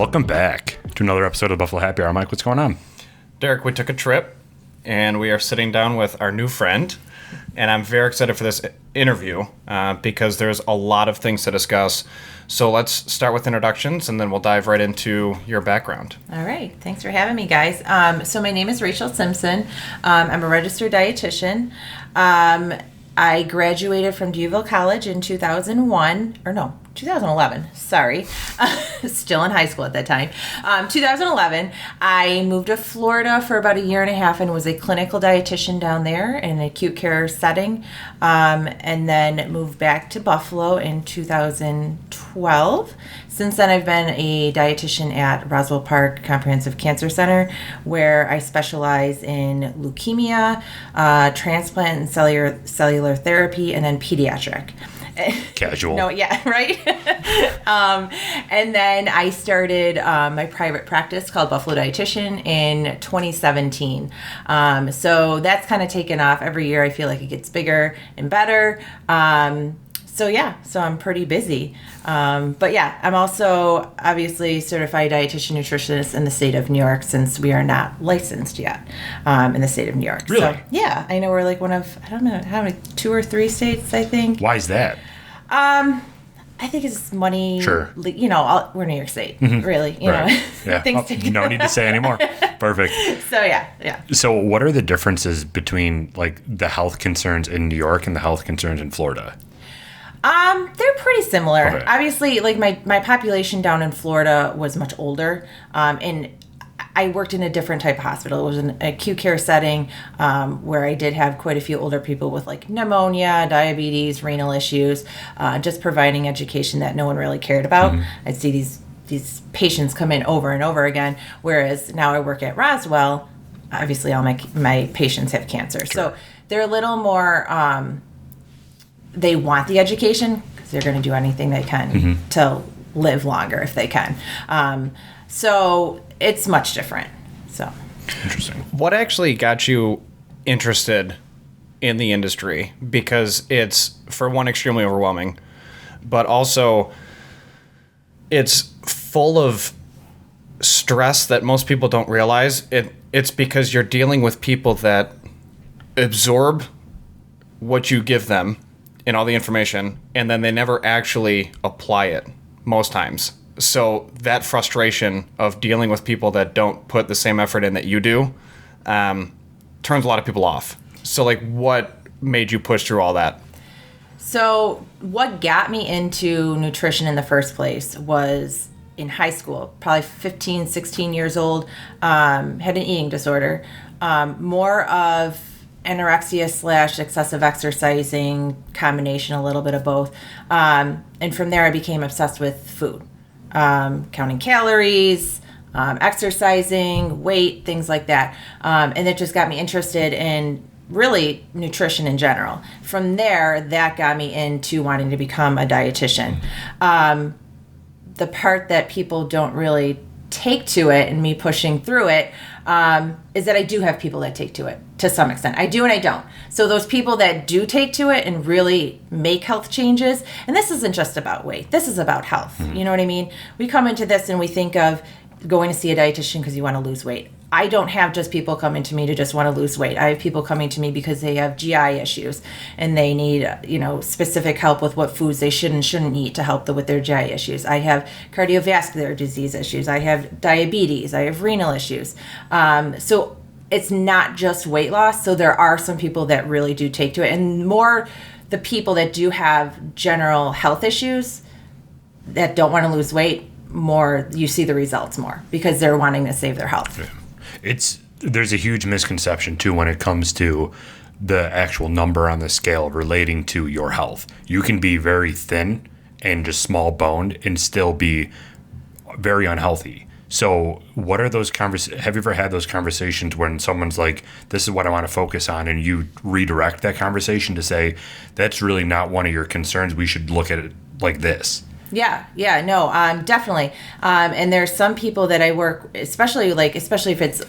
Welcome back to another episode of Buffalo Happy Hour. Mike, what's going on? Derek, we took a trip, and we are sitting down with our new friend, and I'm very excited for this interview because there's a lot of things to discuss. So let's start with introductions, and then we'll dive right into your background. All right. Thanks for having me, guys. So my name is Rachel Simpson. I'm a registered dietitian. I graduated from D'Youville College in 2011. Sorry. Still in high school at that time. 2011. I moved to Florida for about a year and a half and was a clinical dietitian down there in an acute care setting. And then moved back to Buffalo in 2012. Since then, I've been a dietitian at Roswell Park Comprehensive Cancer Center, where I specialize in leukemia, transplant and cellular therapy, and then pediatric. Casual. No, yeah, right? And then I started my private practice called Buffalo Dietitian in 2017. So that's kind of taken off. Every year I feel like it gets bigger and better. So I'm pretty busy. But yeah, I'm also obviously certified dietitian nutritionist in the state of New York since we are not licensed yet in the state of New York. Really? So yeah, I know we're like one of, I don't know how many, 2 or 3 states, I think. Why is that? I think it's money. Sure. We're New York State, really. You know, Yeah. things No need to say anymore. Perfect. So yeah. So what are the differences between like the health concerns in New York and the health concerns in Florida? They're pretty similar. Okay. Obviously, like my population down in Florida was much older, and I worked in a different type of hospital. It was an acute care setting where I did have quite a few older people with like pneumonia, diabetes, renal issues, just providing education that no one really cared about. Mm-hmm. I'd see these patients come in over and over again, whereas now I work at Roswell. Obviously, all my patients have cancer. Sure. So they're a little more... they want the education because they're going to do anything they can to live longer if they can. So it's much different. So Interesting. What actually got you interested in the industry? Because it's, for one, extremely overwhelming, but also it's full of stress that most people don't realize. It's because you're dealing with people that absorb what you give them and all the information, and then they never actually apply it most times. So that frustration of dealing with people that don't put the same effort in that you do turns a lot of people off. So like, what made you push through all that? So what got me into nutrition in the first place was in high school, probably 15, 16 years old, had an eating disorder, more of anorexia / excessive exercising, combination, a little bit of both. And from there, I became obsessed with food, counting calories, exercising, weight, things like that. And it just got me interested in really nutrition in general. From there, that got me into wanting to become a dietitian. The part that people don't really take to it, and me pushing through it, is that I do have people that take to it to some extent. I do and I don't. So those people that do take to it and really make health changes, and this isn't just about weight, this is about health. You know what I mean? We come into this and we think of going to see a dietitian because you want to lose weight. I don't have just people coming to me to just want to lose weight. I have people coming to me because they have GI issues and they need, specific help with what foods they should and shouldn't eat to help with their GI issues. I have cardiovascular disease issues. I have diabetes. I have renal issues. So it's not just weight loss. So there are some people that really do take to it, and more the people that do have general health issues that don't want to lose weight, more you see the results more because they're wanting to save their health. Yeah. There's a huge misconception too when it comes to the actual number on the scale relating to your health. You can be very thin and just small boned and still be very unhealthy. So what are those have you ever had those conversations when someone's like, this is what I want to focus on, and you redirect that conversation to say, that's really not one of your concerns. We should look at it like this. Yeah, no, definitely. And there's some people that I work, especially if it's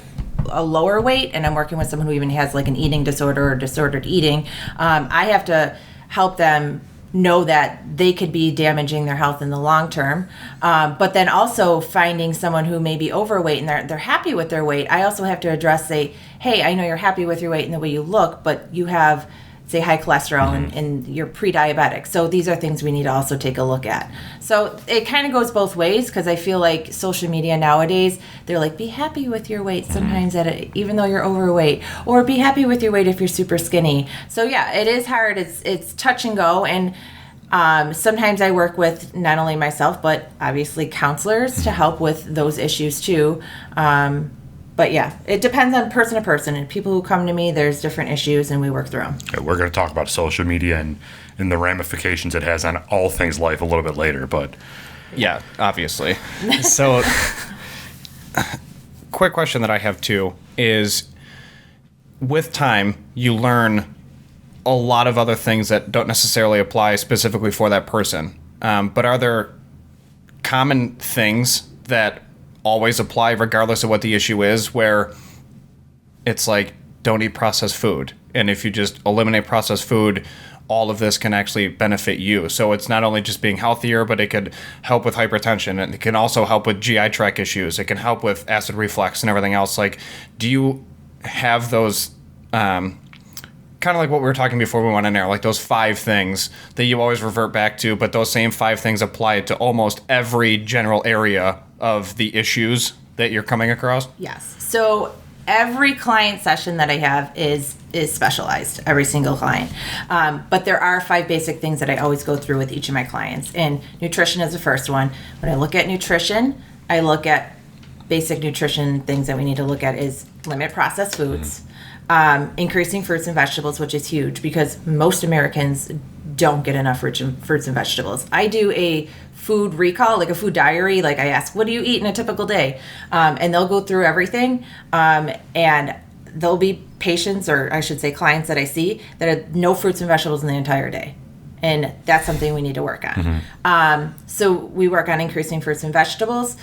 a lower weight and I'm working with someone who even has like an eating disorder or disordered eating, I have to help them know that they could be damaging their health in the long term. But then also finding someone who may be overweight and they're happy with their weight. I also have to address, say, hey, I know you're happy with your weight and the way you look, but you have, say, high cholesterol and you're pre-diabetic. So these are things we need to also take a look at. So it kind of goes both ways, because I feel like social media nowadays, they're like, be happy with your weight sometimes even though you're overweight, or be happy with your weight if you're super skinny. So yeah, it is hard. It's touch and go. And sometimes I work with not only myself, but obviously counselors to help with those issues too. But yeah, it depends on person to person. And people who come to me, there's different issues, and we work through them. Yeah, we're going to talk about social media and the ramifications it has on all things life a little bit later. But yeah, obviously. So, quick question that I have too is, with time, you learn a lot of other things that don't necessarily apply specifically for that person. But are there common things that always apply regardless of what the issue is, where it's like, don't eat processed food, and if you just eliminate processed food, all of this can actually benefit you? So it's not only just being healthier, but it could help with hypertension, and it can also help with GI tract issues. It can help with acid reflux and everything else. Like, do you have those kind of like what we were talking before we went in there, like those 5 things that you always revert back to, but those same 5 things apply to almost every general area of the issues that you're coming across? Yes. So every client session that I have is specialized, every single client. But there are 5 basic things that I always go through with each of my clients. And nutrition is the first one. When I look at nutrition, I look at basic nutrition things that we need to look at is limit processed foods. Increasing fruits and vegetables, which is huge because most Americans don't get enough fruits and vegetables. I do a food recall, like a food diary. Like I ask, what do you eat in a typical day? And they'll go through everything. And there'll be patients, or I should say clients that I see that have no fruits and vegetables in the entire day. And that's something we need to work on. So we work on increasing fruits and vegetables.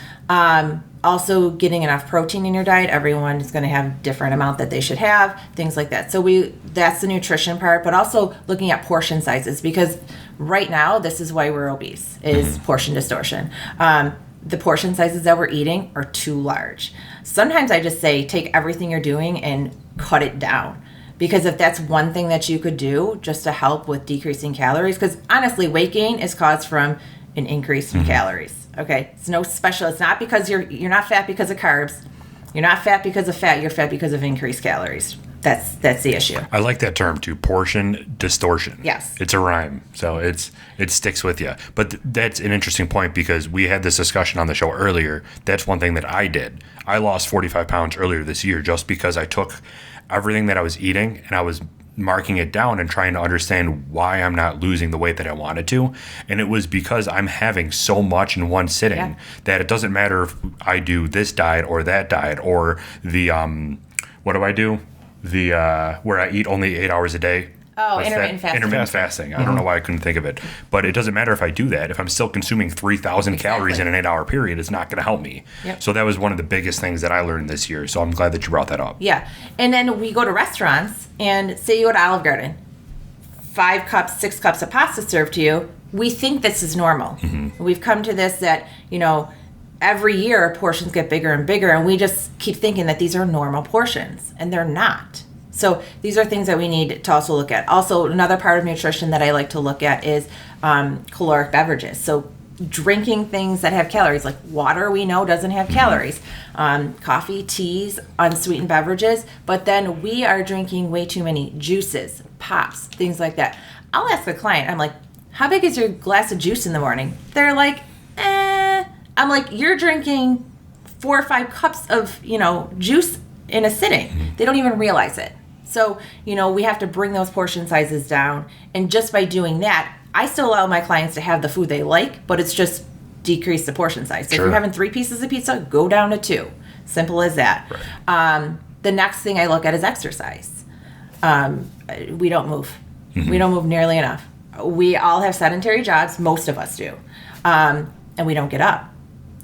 Also getting enough protein in your diet. Everyone is going to have different amount that they should have, things like that. So that's the nutrition part, but also looking at portion sizes, because right now this is why we're obese, is portion distortion. The portion sizes that we're eating are too large. Sometimes I just say, take everything you're doing and cut it down. Because if that's one thing that you could do just to help with decreasing calories, because honestly, weight gain is caused from an increase in calories. Okay, it's no special. It's not because you're not fat because of carbs. You're not fat because of fat. You're fat because of increased calories. That's the issue. I like that term too, portion distortion. Yes. It's a rhyme, so it sticks with you. But that's an interesting point, because we had this discussion on the show earlier. That's one thing that I did. I lost 45 pounds earlier this year just because I took everything that I was eating and I was marking it down and trying to understand why I'm not losing the weight that I wanted to. And it was because I'm having so much in one sitting that it doesn't matter if I do this diet or that diet, or the what do I do? The where I eat only 8 hours a day. Oh, intermittent fasting. Intermittent fasting. I don't know why I couldn't think of it. But it doesn't matter if I do that. If I'm still consuming 3,000 calories in an 8-hour period, it's not going to help me. Yep. So that was one of the biggest things that I learned this year. So I'm glad that you brought that up. Yeah. And then we go to restaurants, and say you go to Olive Garden, 5 cups, 6 cups of pasta served to you. We think this is normal. We've come to this that, every year portions get bigger and bigger, and we just keep thinking that these are normal portions, and they're not. So these are things that we need to also look at. Also, another part of nutrition that I like to look at is caloric beverages. So drinking things that have calories, like water, we know doesn't have calories. Coffee, teas, unsweetened beverages. But then we are drinking way too many juices, pops, things like that. I'll ask the client, I'm like, how big is your glass of juice in the morning? They're like, I'm like, you're drinking 4 or 5 cups of, juice in a sitting. They don't even realize it. So, we have to bring those portion sizes down. And just by doing that, I still allow my clients to have the food they like, but it's just decrease the portion size. So if you're having 3 pieces of pizza, go down to 2. Simple as that. Right. The next thing I look at is exercise. We don't move. We don't move nearly enough. We all have sedentary jobs. Most of us do. And we don't get up.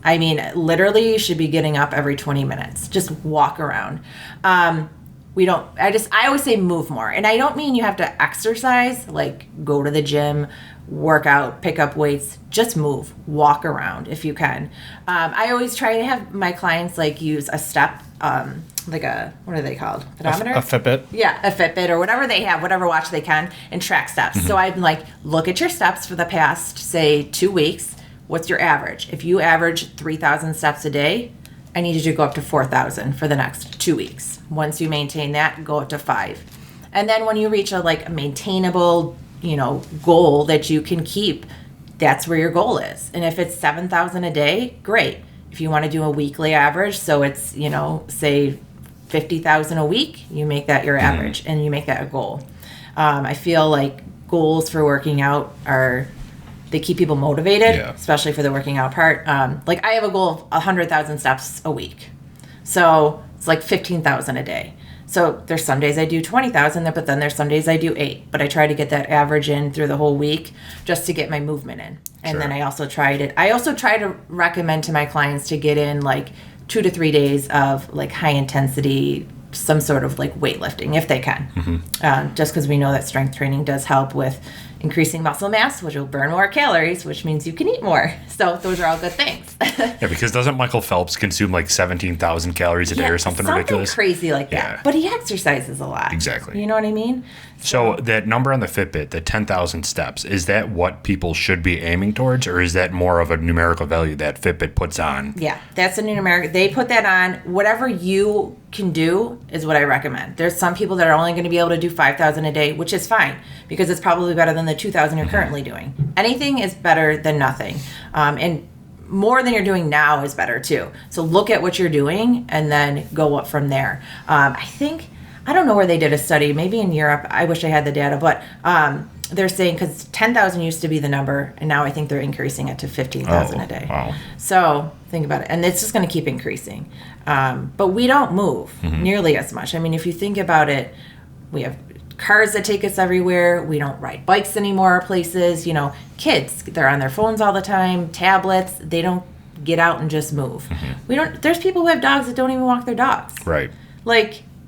I mean, literally, you should be getting up every 20 minutes. Just walk around. I always say move more. And I don't mean you have to exercise, like go to the gym work out, pick up weights, just move, walk around if you can. I always try to have my clients like use a step, like a, what are they called? Pedometer? A Fitbit. Yeah, a Fitbit or whatever they have, whatever watch they can, and track steps. So I'm like, look at your steps for the past, say, 2 weeks. What's your average? If you average 3,000 steps a day, I need you to go up to 4,000 for the next 2 weeks. Once you maintain that, go up to 5. And then when you reach a maintainable, goal that you can keep, that's where your goal is. And if it's 7,000 a day, great. If you want to do a weekly average, so it's, say 50,000 a week, you make that your average and you make that a goal. I feel like goals for working out they keep people motivated, especially for the working out part. I have a goal of 100,000 steps a week. So it's like 15,000 a day. So there's some days I do 20,000, but then there's some days I do 8. But I try to get that average in through the whole week just to get my movement in. And then I also try to recommend to my clients to get in 2 to 3 days of high intensity, some sort of weightlifting if they can. Just because we know that strength training does help with increasing muscle mass, which will burn more calories, which means you can eat more. So those are all good things. Yeah, because doesn't Michael Phelps consume 17,000 calories a day or something ridiculous? Something crazy like that. But he exercises a lot. Exactly. You know what I mean? So that number on the Fitbit, the 10,000 steps, is that what people should be aiming towards, or is that more of a numerical value that Fitbit puts on? Yeah, that's a numerical. They put that on. Whatever you can do is what I recommend. There's some people that are only going to be able to do 5,000 a day, which is fine because it's probably better than the 2,000 you're currently doing. Anything is better than nothing. And more than you're doing now is better too. So look at what you're doing and then go up from there. I don't know where they did a study, maybe in Europe. I wish I had the data, but they're saying because 10,000 used to be the number, and now I think they're increasing it to 15,000 a day. Wow. So think about it. And it's just going to keep increasing. But we don't move nearly as much. I mean, if you think about it, we have cars that take us everywhere. We don't ride bikes anymore places. Kids, they're on their phones all the time, tablets. They don't get out and just move. There's people who have dogs that don't even walk their dogs. Right.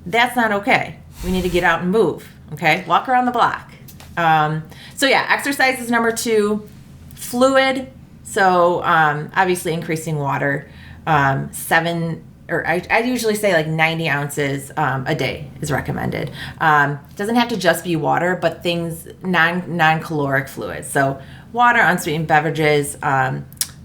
That's not okay. We need to get out and move, okay? Walk around the block. Exercise is number 2. Fluid, so obviously increasing water. I usually say 90 ounces a day is recommended. Doesn't have to just be water, but things, non-caloric fluids. So water, unsweetened beverages,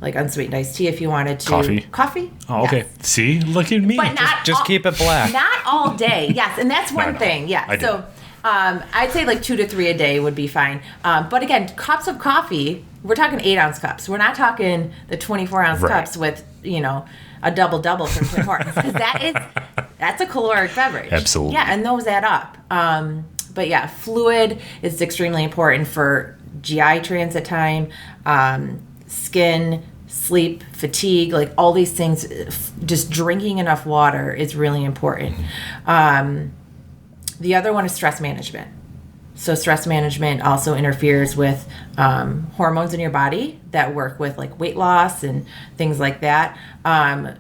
unsweetened iced tea if you wanted to. Coffee? Oh, okay. Yes. See? Look at me. But just keep it black. Not all day. Yes, and that's one thing. Yeah. So I'd say 2 to 3 a day would be fine. But again, cups of coffee, we're talking 8-ounce cups. We're not talking the 24-ounce cups with, a double-double from Tim Hortons. Because that's a caloric beverage. Absolutely. Yeah, and those add up. But yeah, fluid is extremely important for GI transit time, skin, sleep, fatigue, all these things. Just drinking enough water is really important. The other one is stress management. So stress management also interferes with hormones in your body that work with weight loss and things like that.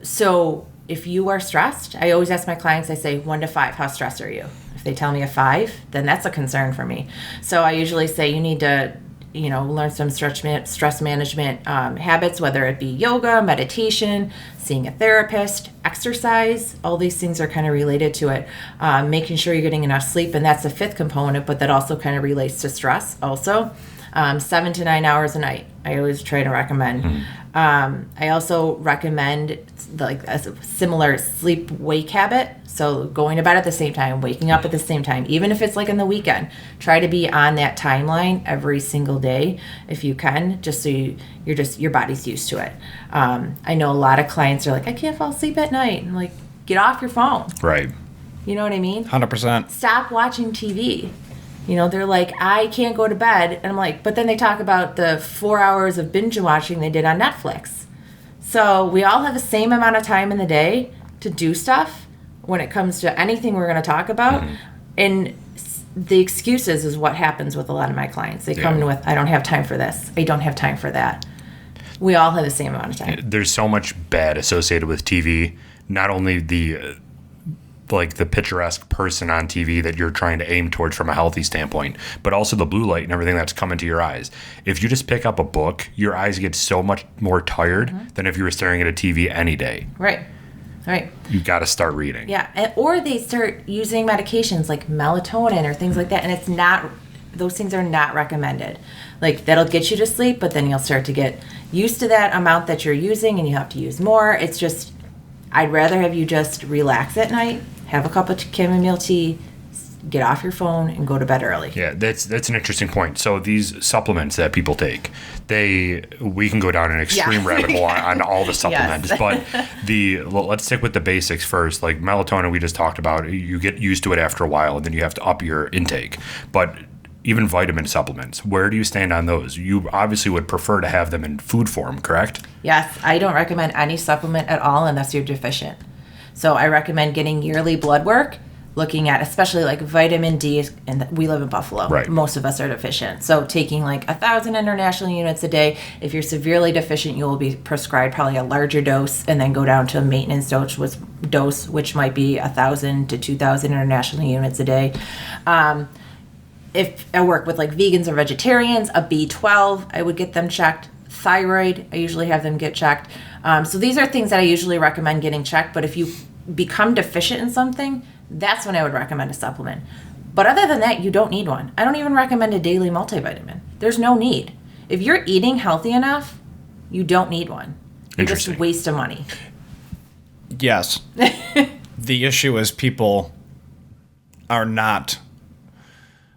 So if you are stressed, I always ask my clients, I say 1 to 5, how stressed are you? If they tell me a 5, then that's a concern for me. So I usually say you need to learn some stress management habits, whether it be yoga, meditation, seeing a therapist, exercise. All these things are kind of related to it. Making sure you're getting enough sleep, and that's the 5th component, but that also kind of relates to stress also. 7 to 9 hours a night, I always try to recommend. I also recommend a similar sleep-wake habit. So going to bed at the same time, waking up at the same time, even if it's in the weekend, try to be on that timeline every single day if you can, just so your body's used to it. I know a lot of clients are I can't fall asleep at night. I'm get off your phone. Right. You know what I mean? 100%. Stop watching TV. They're I can't go to bed. And I'm but then they talk about the 4 hours of binge watching they did on Netflix. So we all have the same amount of time in the day to do stuff when it comes to anything we're going to talk about. And the excuses is what happens with a lot of my clients. They come in with, I don't have time for this. I don't have time for that. We all have the same amount of time. There's so much bad associated with TV. Not only the like the picturesque person on TV that you're trying to aim towards from a healthy standpoint, but also the blue light and everything that's coming to your eyes. If you just pick up a book, your eyes get so much more tired than if you were staring at a TV any day. Right. You got to start reading. Yeah, or they start using medications like melatonin or things like that, and it's not. Those things are not recommended. Like, that'll get you to sleep, but then you'll start to get used to that amount that you're using, and you have to use more. It's just, I'd rather have you just relax at night, have a cup of chamomile tea, get off your phone, and go to bed early. Yeah, that's an interesting point. So these supplements that people take, we can go down an extreme rabbit hole on all the supplements, but let's stick with the basics first. Like melatonin, we just talked about. You get used to it after a while, and then you have to up your intake. But even vitamin supplements, where do you stand on those? You obviously would prefer to have them in food form, correct? Yes, I don't recommend any supplement at all unless you're deficient. So I recommend getting yearly blood work, looking at especially like vitamin D, and we live in Buffalo. Right. Most of us are deficient. So taking like 1,000 international units a day, if you're severely deficient, you will be prescribed probably a larger dose and then go down to a maintenance dose, which might be 1,000 to 2,000 international units a day. If I work with like vegans or vegetarians, a B12, I would get them checked. Thyroid, I usually have them get checked. So these are things that I usually recommend getting checked. But if you become deficient in something, that's when I would recommend a supplement. But other than that, you don't need one. I don't even recommend a daily multivitamin. There's no need. If you're eating healthy enough, you don't need one. It's just a waste of money. Yes. The issue is people are not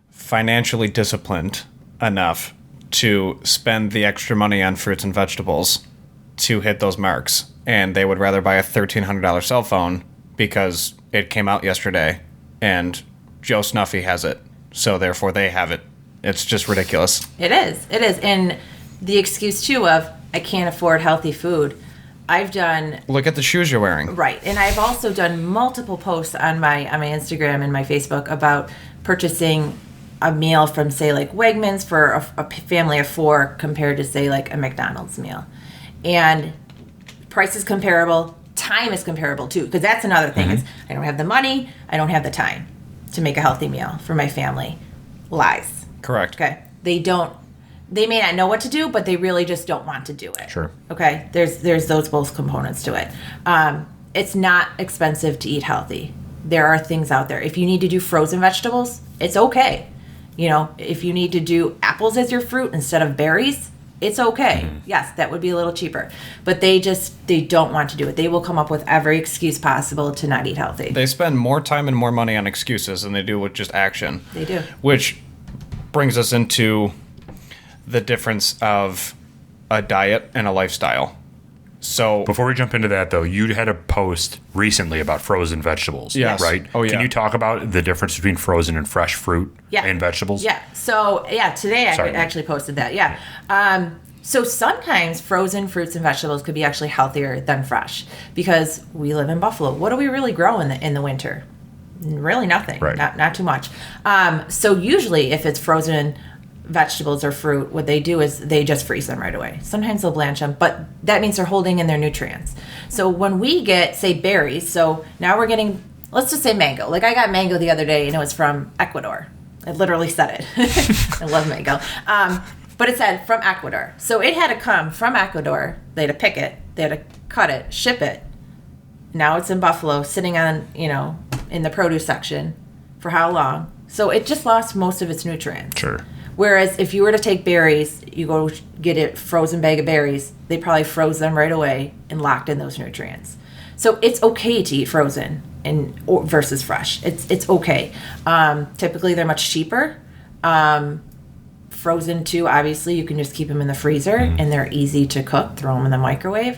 financially disciplined enough to spend the extra money on fruits and vegetables to hit those marks. And they would rather buy a $1,300 cell phone because it came out yesterday and Joe Snuffy has it. So therefore they have it. It's just ridiculous. It is. And the excuse too of I can't afford healthy food. I've done. Look at the shoes you're wearing. Right. And I've also done multiple posts on my Instagram and my Facebook about purchasing a meal from, say, like Wegmans for a family of 4 compared to, say, like a McDonald's meal. And price is comparable. Time is comparable, too, because that's another thing. Is I don't have the money. I don't have the time to make a healthy meal for my family. Lies. Correct. Okay. They may not know what to do, but they really just don't want to do it. Sure. Okay. There's those both components to it. It's not expensive to eat healthy. There are things out there. If you need to do frozen vegetables, it's okay. You know, if you need to do apples as your fruit instead of berries, it's okay. Yes, that would be a little cheaper. But they don't want to do it. They will come up with every excuse possible to not eat healthy. They spend more time and more money on excuses than they do with just action. They do. Which brings us into the difference of a diet and a lifestyle. So before we jump into that, though, you had a post recently about frozen vegetables, yes. right? Oh, yeah. Can you talk about the difference between frozen and fresh fruit and vegetables? Yeah. So, today I actually posted that. Yeah. So sometimes frozen fruits and vegetables could be actually healthier than fresh because we live in Buffalo. What do we really grow in the winter? Really nothing. Right. Not too much. So usually if it's frozen vegetables or fruit, what they do is they just freeze them right away. Sometimes they'll blanch them, but that means they're holding in their nutrients. So when we get, say, berries, so now we're getting, let's just say mango. Like I got mango the other day and it was from Ecuador. I literally said it. I love mango. But it said from Ecuador. So it had to come from Ecuador. They had to pick it. They had to cut it, ship it. Now it's in Buffalo, sitting on, in the produce section for how long? So it just lost most of its nutrients. Sure. Whereas if you were to take berries, you go get a frozen bag of berries, they probably froze them right away and locked in those nutrients. So it's okay to eat frozen versus fresh. It's okay. Typically they're much cheaper. Frozen too, obviously you can just keep them in the freezer and they're easy to cook. Throw them in the microwave.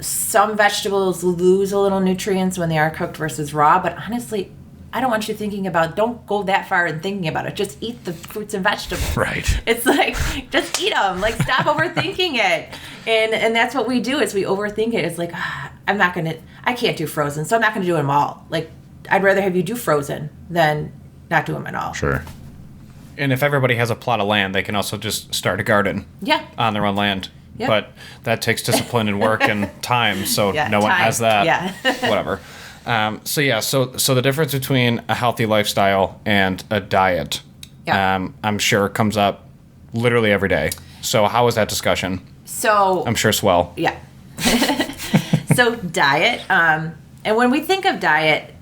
Some vegetables lose a little nutrients when they are cooked versus raw, but honestly, I don't want you thinking about, don't go that far in thinking about it. Just eat the fruits and vegetables. Right. It's like, just eat them. Like, stop overthinking it. And that's what we do is we overthink it. It's like, I can't do frozen, so I'm not going to do them all. Like, I'd rather have you do frozen than not do them at all. Sure. And if everybody has a plot of land, they can also just start a garden on their own land. Yeah. But that takes discipline and work and time, so no one has that. Yeah. Whatever. So the difference between a healthy lifestyle and a diet, Yeah. I'm sure comes up literally every day. So how was that discussion? So I'm sure swell. yeah. So diet, and when we think of diet,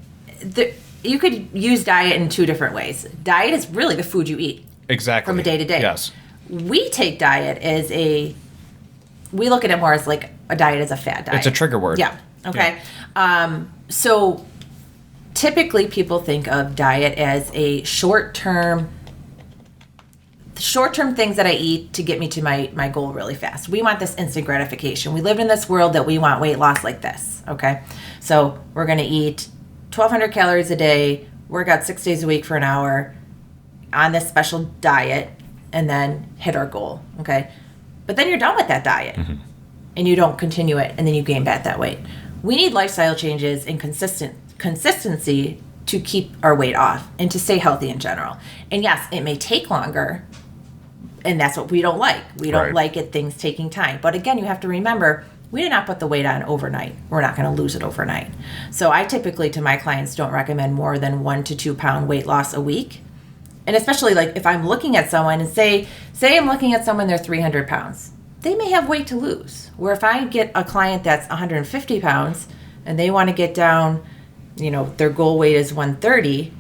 you could use diet in two different ways. Diet is really the food you eat. Exactly. From a day to day. Yes. We take diet as we look at it more as like a diet as a fad diet. It's a trigger word. Yeah. Okay. So typically people think of diet as a short-term things that I eat to get me to my goal really fast. We want this instant gratification. We live in this world that we want weight loss like this. Okay. So we're going to eat 1,200 calories a day, work out 6 days a week for an hour on this special diet, and then hit our goal. Okay. But then you're done with that diet and you don't continue it, and then you gain back that weight. We need lifestyle changes and consistency to keep our weight off and to stay healthy in general. And yes, it may take longer, and that's what we don't like. We don't like things taking time. But again, you have to remember, we did not put the weight on overnight. We're not going to lose it overnight. So I typically, to my clients, don't recommend more than 1 to 2 pound weight loss a week. And especially like if I'm looking at someone and say I'm looking at someone, they're 300 pounds. They may have weight to lose. Where if I get a client that's 150 pounds and they want to get down, their goal weight is 130,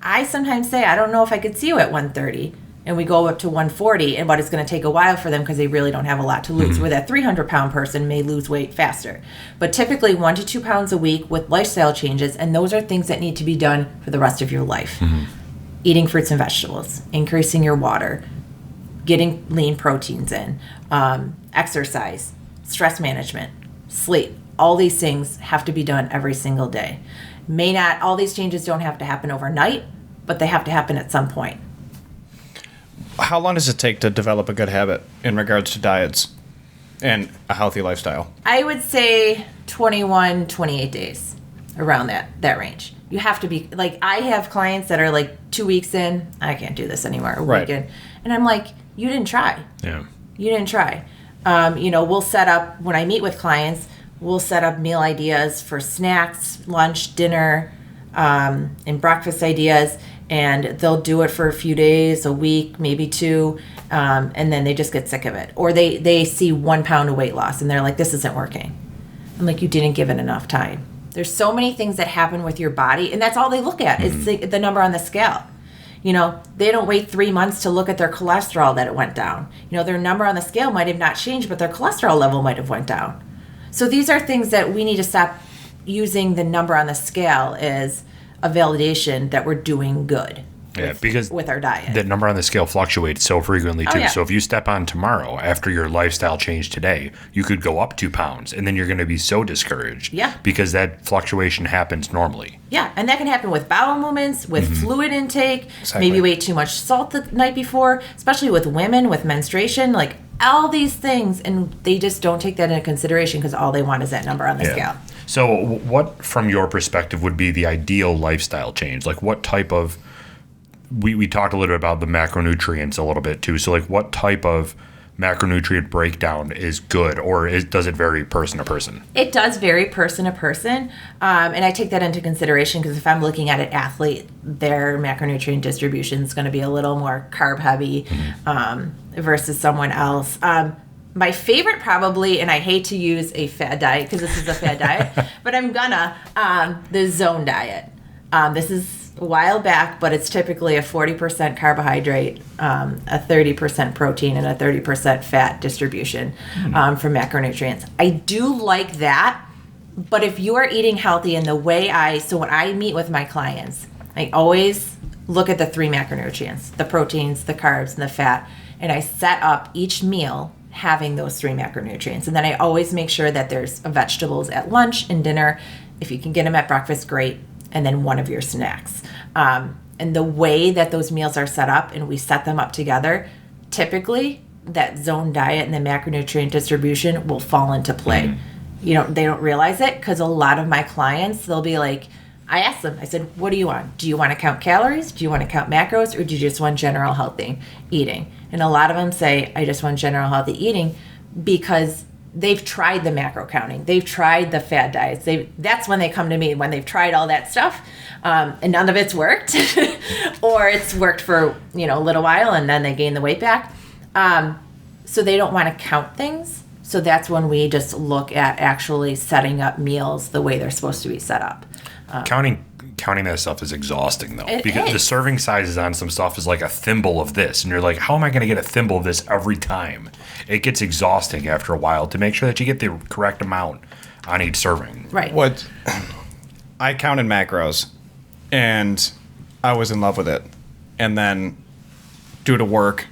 I sometimes say, I don't know if I could see you at 130. And we go up to 140, but it's going to take a while for them because they really don't have a lot to lose. Where that 300-pound person may lose weight faster. But typically 1 to 2 pounds a week with lifestyle changes, and those are things that need to be done for the rest of your life. Eating fruits and vegetables, increasing your water, getting lean proteins in, exercise, stress management, sleep. All these things have to be done every single day. All these changes don't have to happen overnight, but they have to happen at some point. How long does it take to develop a good habit in regards to diets and a healthy lifestyle? I would say 21, 28 days, around that range. You have to be, like, I have clients that are like 2 weeks in, I can't do this anymore, a week in. And I'm like, you didn't try. Yeah. You didn't try. We'll set up, when I meet with clients, we'll set up meal ideas for snacks, lunch, dinner, and breakfast ideas. And they'll do it for a few days, a week, maybe 2, and then they just get sick of it. Or they see 1 pound of weight loss, and they're like, this isn't working. I'm like, you didn't give it enough time. There's so many things that happen with your body, and that's all they look at is the number on the scale. They don't wait 3 months to look at their cholesterol that it went down. Their number on the scale might have not changed, but their cholesterol level might have went down. So these are things that we need to stop using the number on the scale as a validation that we're doing good. Because with our diet, the number on the scale fluctuates so frequently too. Oh, yeah. So if you step on tomorrow after your lifestyle change today, you could go up 2 pounds, and then you're going to be so discouraged. Yeah. Because that fluctuation happens normally. Yeah, and that can happen with bowel movements, with fluid intake, Exactly. maybe you ate too much salt the night before, especially with women with menstruation, like all these things, and they just don't take that into consideration because all they want is that number on the scale. So what, from your perspective, would be the ideal lifestyle change? Like what type of, we talked a little bit about the macronutrients a little bit too. So like what type of macronutrient breakdown is good, or does it vary person to person? It does vary person to person, and I take that into consideration because if I'm looking at an athlete, their macronutrient distribution is going to be a little more carb heavy versus someone else. My favorite probably, and I hate to use a fad diet because this is a fad diet, but I'm gonna, the zone diet. This is a while back, but it's typically a 40% carbohydrate, a 30% protein, and a 30% fat distribution for macronutrients. I do like that, but if you are eating healthy in the way so when I meet with my clients, I always look at the 3 macronutrients, the proteins, the carbs, and the fat, and I set up each meal having those 3 macronutrients. And then I always make sure that there's vegetables at lunch and dinner. If you can get them at breakfast, great. And then one of your snacks. And the way that those meals are set up and we set them up together, typically that zone diet and the macronutrient distribution will fall into play. They don't realize it because a lot of my clients, they'll be like, I asked them, I said, what do you want? Do you want to count calories? Do you want to count macros? Or do you just want general healthy eating? And a lot of them say, I just want general healthy eating because they've tried the macro counting, they've tried the fad diets. That's when they come to me, when they've tried all that stuff, and none of it's worked, or it's worked for a little while and then they gain the weight back. So they don't want to count things. So that's when we just look at actually setting up meals the way they're supposed to be set up. Counting that stuff is exhausting, though, It because is. the serving sizes on some stuff is like a thimble of this, and you're like, how am I going to get a thimble of this every time? It gets exhausting after a while to make sure that you get the correct amount on each serving. Right. What I counted macros, and I was in love with it, and then due to work,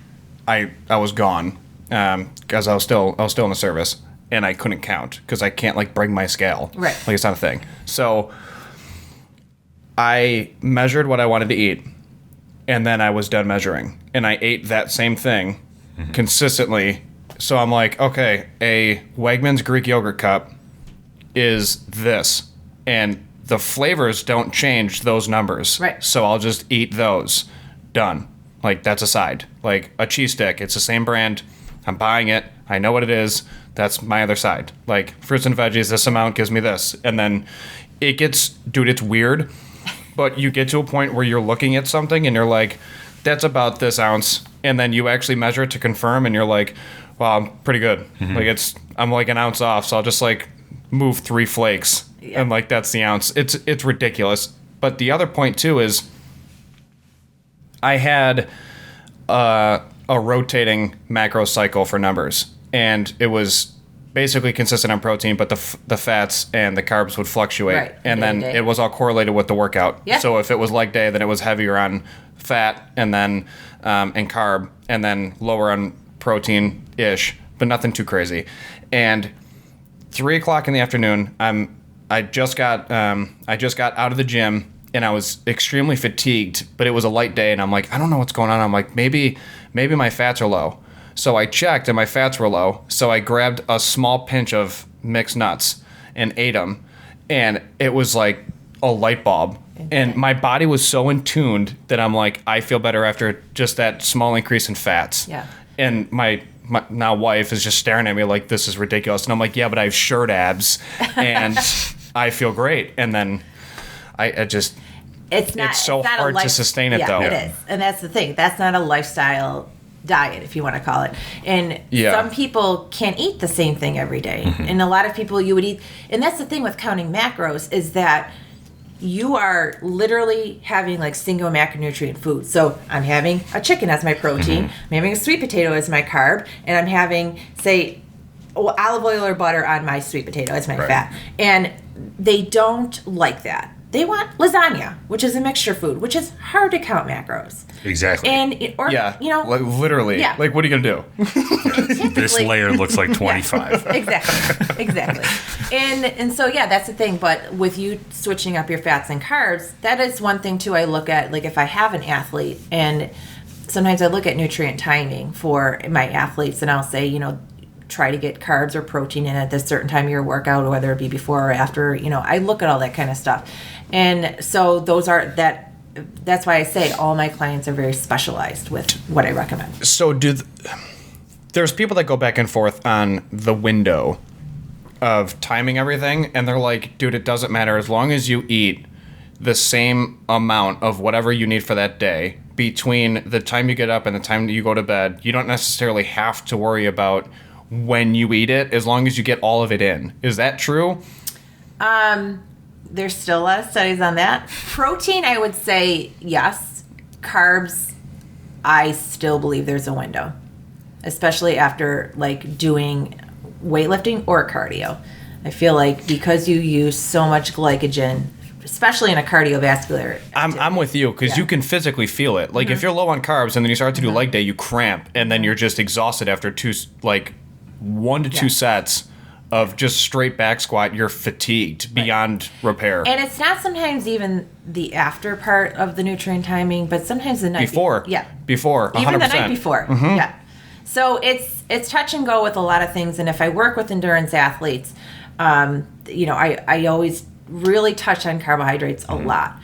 I was gone because I was still in the service, and I couldn't count because I can't like bring my scale. Right. Like it's not a thing. So I measured what I wanted to eat, and then I was done measuring, and I ate that same thing consistently. So I'm like, okay, a Wegmans Greek yogurt cup is this, and the flavors don't change those numbers. Right. So I'll just eat those. Done. Like, that's a side. Like a cheese stick, it's the same brand. I'm buying it. I know what it is. That's my other side. Like fruits and veggies, this amount gives me this. And then it gets, dude, it's weird. But you get to a point where you're looking at something and you're like, that's about this ounce. And then you actually measure it to confirm and you're like, wow, I'm pretty good. Like I'm like an ounce off. So I'll just like move 3 flakes. Yeah. And like, that's the ounce. It's ridiculous. But the other point too is I had a rotating macro cycle for numbers, and it was basically consistent on protein, but the fats and the carbs would fluctuate. Right. And then Day. it was all correlated with the workout. Yeah. So if it was leg day, then it was heavier on fat and then and carb, and then lower on protein ish, but nothing too crazy. And 3 o'clock in the afternoon, I just got out of the gym, and I was extremely fatigued, but it was a light day, and I'm like, I don't know what's going on. I'm like, maybe my fats are low. So I checked, and my fats were low. So I grabbed a small pinch of mixed nuts and ate them, and it was like a light bulb. And my body was so in tuned that I'm like, I feel better after just that small increase in fats. Yeah. And my now wife is just staring at me like, this is ridiculous. And I'm like, yeah, but I have shirt abs, and I feel great. And then I just... It's so hard to sustain it, though. It is. And that's the thing. That's not a lifestyle diet, if you want to call it. And Yeah. some people can't eat the same thing every day. And a lot of people you would eat. And that's the thing with counting macros is that you are literally having like single macronutrient food. So I'm having a chicken as my protein. I'm having a sweet potato as my carb. And I'm having, say, olive oil or butter on my sweet potato as my fat. And they don't like that. They want lasagna, which is a mixture food, which is hard to count macros. Exactly. And like literally. Yeah. Like, what are you gonna do? This layer looks like 25. Exactly. And so that's the thing. But with you switching up your fats and carbs, that is one thing too. I look at, like, if I have an athlete, and sometimes I look at nutrient timing for my athletes, and I'll say, try to get carbs or protein in at this certain time of your workout, whether it be before or after. I look at all that kind of stuff. And so that's why I say all my clients are very specialized with what I recommend. So there's people that go back and forth on the window of timing everything, and they're like, dude, it doesn't matter as long as you eat the same amount of whatever you need for that day between the time you get up and the time you go to bed. You don't necessarily have to worry about when you eat it, as long as you get all of it in. Is that true? There's still a lot of studies on that. Protein, I would say yes. Carbs, I still believe there's a window, especially after like doing weightlifting or cardio. I feel like because you use so much glycogen, especially in a cardiovascular. I'm with you, because you can physically feel it. Like if you're low on carbs and then you start to do leg day, you cramp, and then you're just exhausted after 1 to 2 sets of just straight back squat. You're fatigued beyond repair. And it's not sometimes even the after part of the nutrient timing, but sometimes the night before. Before, 100%. Even the night before. Yeah. So it's touch and go with a lot of things. And if I work with endurance athletes, I always really touch on carbohydrates a lot,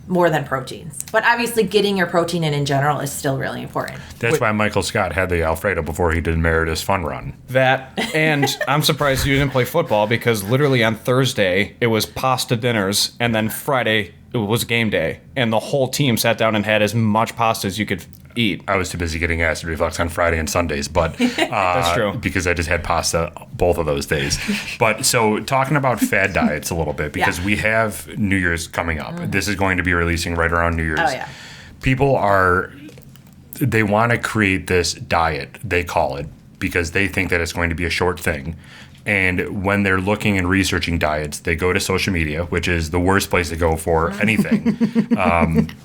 more than proteins. But obviously, getting your protein in general is still really important. That's why Michael Scott had the Alfredo before he did Meredith's Fun Run. That, and I'm surprised you didn't play football because literally on Thursday it was pasta dinners, and then Friday it was game day, and the whole team sat down and had as much pasta as you could eat. I was too busy getting acid reflux on Friday and Sundays, but That's true. Because I just had pasta both of those days. But so talking about fad diets a little bit, because we have New Year's coming up. This is going to be releasing right around New Year's. Oh, yeah. People they want to create this diet, they call it, because they think that it's going to be a short thing. And when they're looking and researching diets, they go to social media, which is the worst place to go for anything.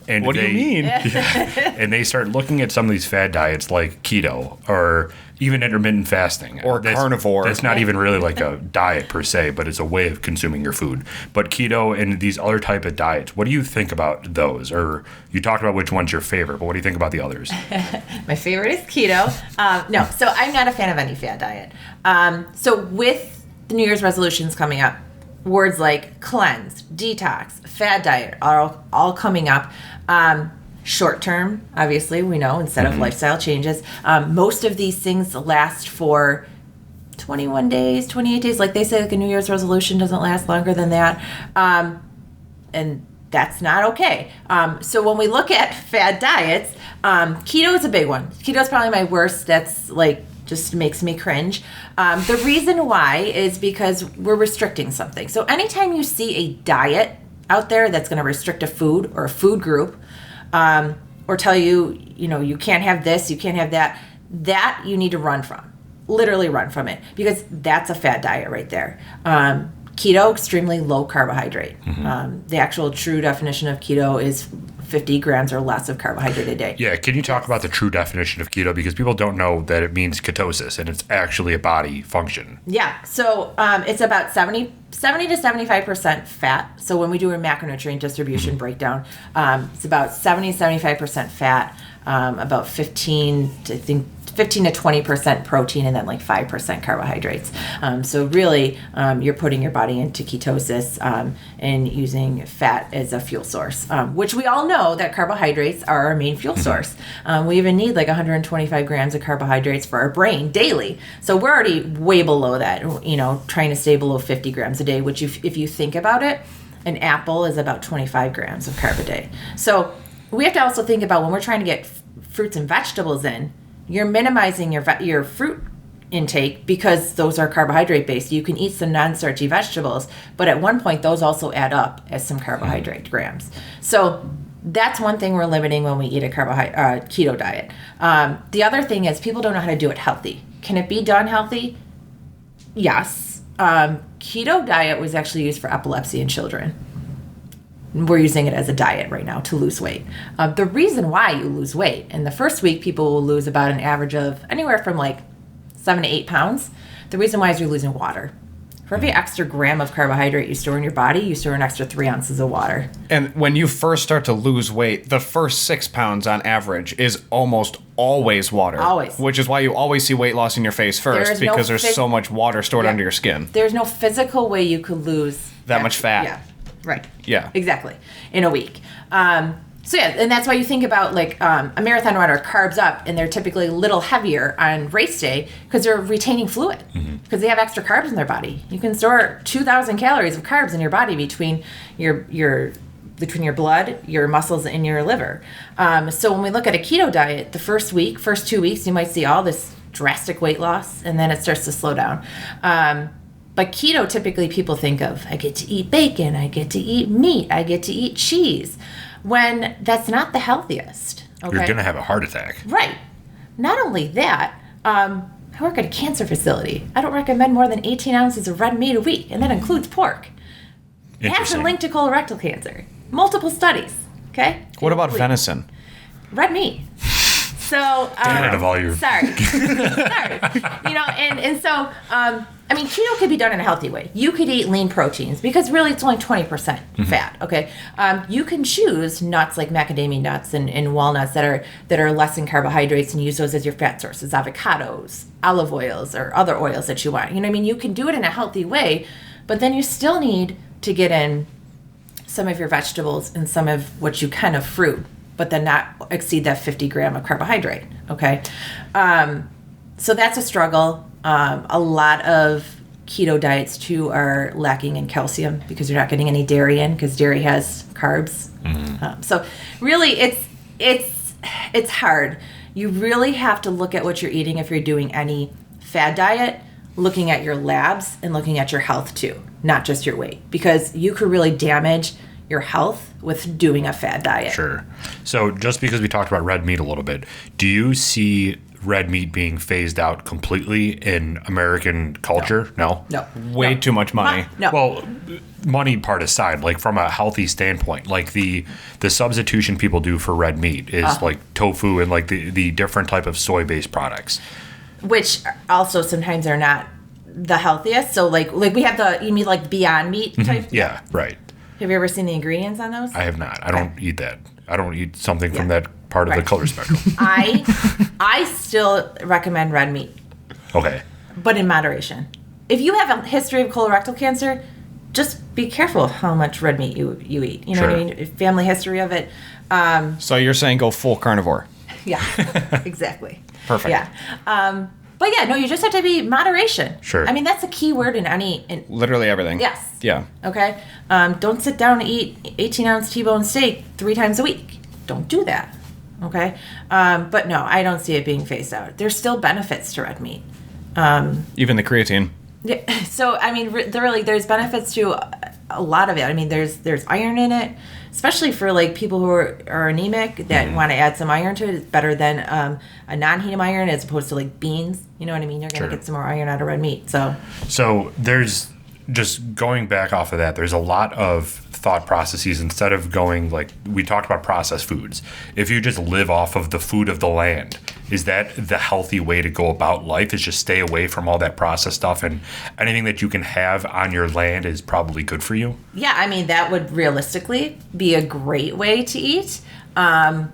And What do you mean? And they start looking at some of these fad diets like keto or even intermittent fasting. Or carnivore. That's not even really like a diet per se, but it's a way of consuming your food. But keto and these other type of diets, what do you think about those? Or you talked about which one's your favorite, but what do you think about the others? My favorite is keto. No, so I'm not a fan of any fad diet. So with the New Year's resolutions coming up, words like cleanse, detox, fad diet are all coming up. Short term, obviously, we know, instead of lifestyle changes. Most of these things last for 21 days, 28 days. Like they say, like a New Year's resolution doesn't last longer than that. And that's not okay. So when we look at fad diets, keto is a big one. Keto is probably my worst. That's like just makes me cringe. The reason why is because we're restricting something. So anytime you see a diet out there that's going to restrict a food or a food group, or tell you, you can't have this, you can't have that, that you need to run from. Literally run from it, because that's a fad diet right there. Keto, extremely low carbohydrate. The actual true definition of keto is 50 grams or less of carbohydrate a day. Yeah, can you talk about the true definition of keto? Because people don't know that it means ketosis, and it's actually a body function. Yeah, so it's about 70 to 75% fat. So when we do a macronutrient distribution breakdown, it's about 70 to 75% fat, about 15 to 20% protein, and then like 5% carbohydrates. So really, you're putting your body into ketosis and using fat as a fuel source, which we all know that carbohydrates are our main fuel source. We even need like 125 grams of carbohydrates for our brain daily. So we're already way below that, trying to stay below 50 grams a day, which if you think about it, an apple is about 25 grams of carb a day. So we have to also think about when we're trying to get fruits and vegetables in, you're minimizing your fruit intake because those are carbohydrate based. You can eat some non-starchy vegetables, but at one point those also add up as some carbohydrate grams. So that's one thing we're limiting when we eat a keto diet. The other thing is people don't know how to do it healthy. Can it be done healthy? Yes. Keto diet was actually used for epilepsy in children. We're using it as a diet right now to lose weight. The reason why you lose weight, in the first week, people will lose about an average of anywhere from like 7 to 8 pounds. The reason why is you're losing water. For every extra gram of carbohydrate you store in your body, you store an extra 3 ounces of water. And when you first start to lose weight, the first 6 pounds on average is almost always water. Always. Which is why you always see weight loss in your face first, because there's so much water stored under your skin. There's no physical way you could lose that much fat. Yeah. Right. Yeah. Exactly. In a week. So yeah, and that's why you think about like a marathon runner carbs up, and they're typically a little heavier on race day because they're retaining fluid because they have extra carbs in their body. You can store 2,000 calories of carbs in your body between your blood, your muscles, and your liver. So when we look at a keto diet, the first 2 weeks, you might see all this drastic weight loss, and then it starts to slow down. But keto, typically people think of, I get to eat bacon, I get to eat meat, I get to eat cheese, when that's not the healthiest. Okay? You're going to have a heart attack. Right. Not only that, I work at a cancer facility. I don't recommend more than 18 ounces of red meat a week, and that includes pork. It has a link to colorectal cancer. Multiple studies, okay? What about venison? Red meat. So, sorry. And so, keto could be done in a healthy way. You could eat lean proteins because really it's only 20% fat. Okay, you can choose nuts like macadamia nuts and walnuts that are less in carbohydrates and use those as your fat sources. Avocados, olive oils, or other oils that you want. You can do it in a healthy way, but then you still need to get in some of your vegetables and some of what you can of fruit, but then not exceed that 50 gram of carbohydrate. Okay. So that's a struggle. A lot of keto diets too are lacking in calcium because you're not getting any dairy in, because dairy has carbs. So really it's hard. You really have to look at what you're eating if you're doing any fad diet, looking at your labs and looking at your health too, not just your weight, because you could really damage your health with doing a fad diet. Sure. So just because we talked about red meat a little bit, do you see red meat being phased out completely in American culture? No? No. Way too much money. No. Well, money part aside, like from a healthy standpoint, like the substitution people do for red meat is like tofu and like the different type of soy-based products. Which also sometimes are not the healthiest. So like we have you mean like Beyond Meat type? Yeah, right. Have you ever seen the ingredients on those? I have not. I don't eat that. I don't eat something from that part of the color spectrum. I still recommend red meat, Okay. but in moderation. If you have a history of colorectal cancer, just be careful of how much red meat you eat. You know what I mean? Family history of it. So you're saying go full carnivore. Yeah, exactly. Perfect. Yeah. But yeah, no, you just have to be moderation. Sure. I mean, that's a key word in any... Literally everything. Yes. Yeah. Okay? Don't sit down and eat 18-ounce T-bone steak 3 times a week. Don't do that. Okay? But no, I don't see it being phased out. There's still benefits to red meat. Even the creatine. Yeah. So, I mean, there's benefits to a lot of it. I mean, there's iron in it, especially for like people who are anemic that want to add some iron to it. It's better than a non-heme iron as opposed to like beans. You know what I mean? You're going to get some more iron out of red meat. So there's, just going back off of that, there's a lot of thought processes. Instead of going, like we talked about processed foods, if you just live off of the food of the land, is that the healthy way to go about life? Is just stay away from all that processed stuff, and anything that you can have on your land is probably good for you? Yeah, I mean, that would realistically be a great way to eat. But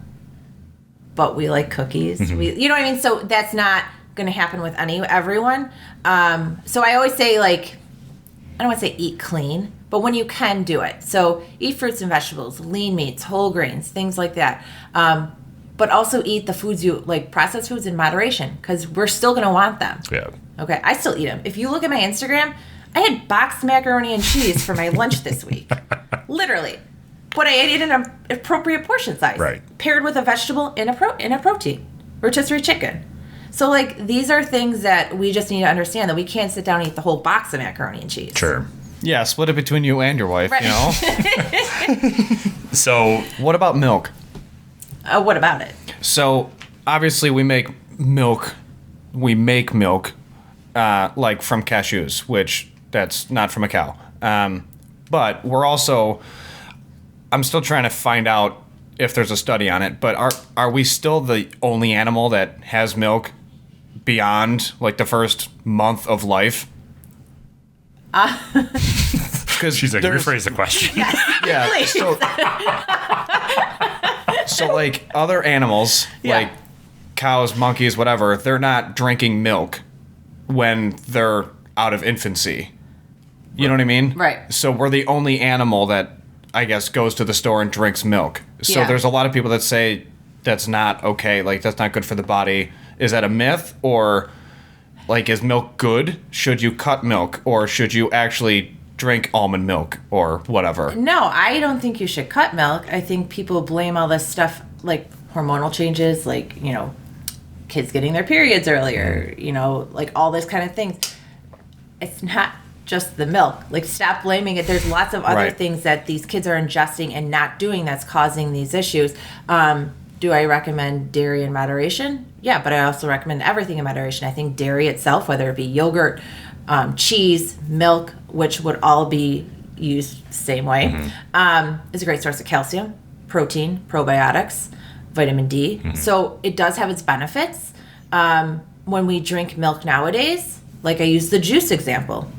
we like cookies. You know what I mean? So that's not going to happen with everyone. So I always say, like, I don't want to say eat clean, but when you can, do it. So eat fruits and vegetables, lean meats, whole grains, things like that. But also eat the foods like processed foods in moderation, because we're still going to want them. Yeah. Okay, I still eat them. If you look at my Instagram, I had boxed macaroni and cheese for my lunch this week. Literally. But I ate it in an appropriate portion size. Right. Paired with a vegetable and a protein. Rotisserie chicken. So, like, these are things that we just need to understand, that we can't sit down and eat the whole box of macaroni and cheese. Sure. Yeah, split it between you and your wife, Right. you know? So What about milk? What about it? So, obviously we make milk. Like from cashews, which that's not from a cow. But we're also... I'm still trying to find out if there's a study on it, but are we still the only animal that has milk beyond like the first month of life? Because she's like, rephrase the question. yeah. Please. So like other animals, like cows, monkeys, whatever, they're not drinking milk when they're out of infancy. You know what I mean? Right. So we're the only animal that, I guess, goes to the store and drinks milk. So Yeah. there's a lot of people that say that's not okay, like that's not good for the body. Is that a myth? Or like, is milk good? Should you cut milk? Or should you actually drink almond milk or whatever? No, I don't think you should cut milk. I think people blame all this stuff, like hormonal changes, like, you know, kids getting their periods earlier, you know, like all this kind of things. It's not just the milk. Like, stop blaming it. There's lots of other Right. things that these kids are ingesting and not doing that's causing these issues. Do I recommend dairy in moderation? Yeah, but I also recommend everything in moderation. I think dairy itself, whether it be yogurt, cheese, milk, which would all be used the same way, is a great source of calcium, protein, probiotics, vitamin D. So it does have its benefits. When we drink milk nowadays, like I use the juice example,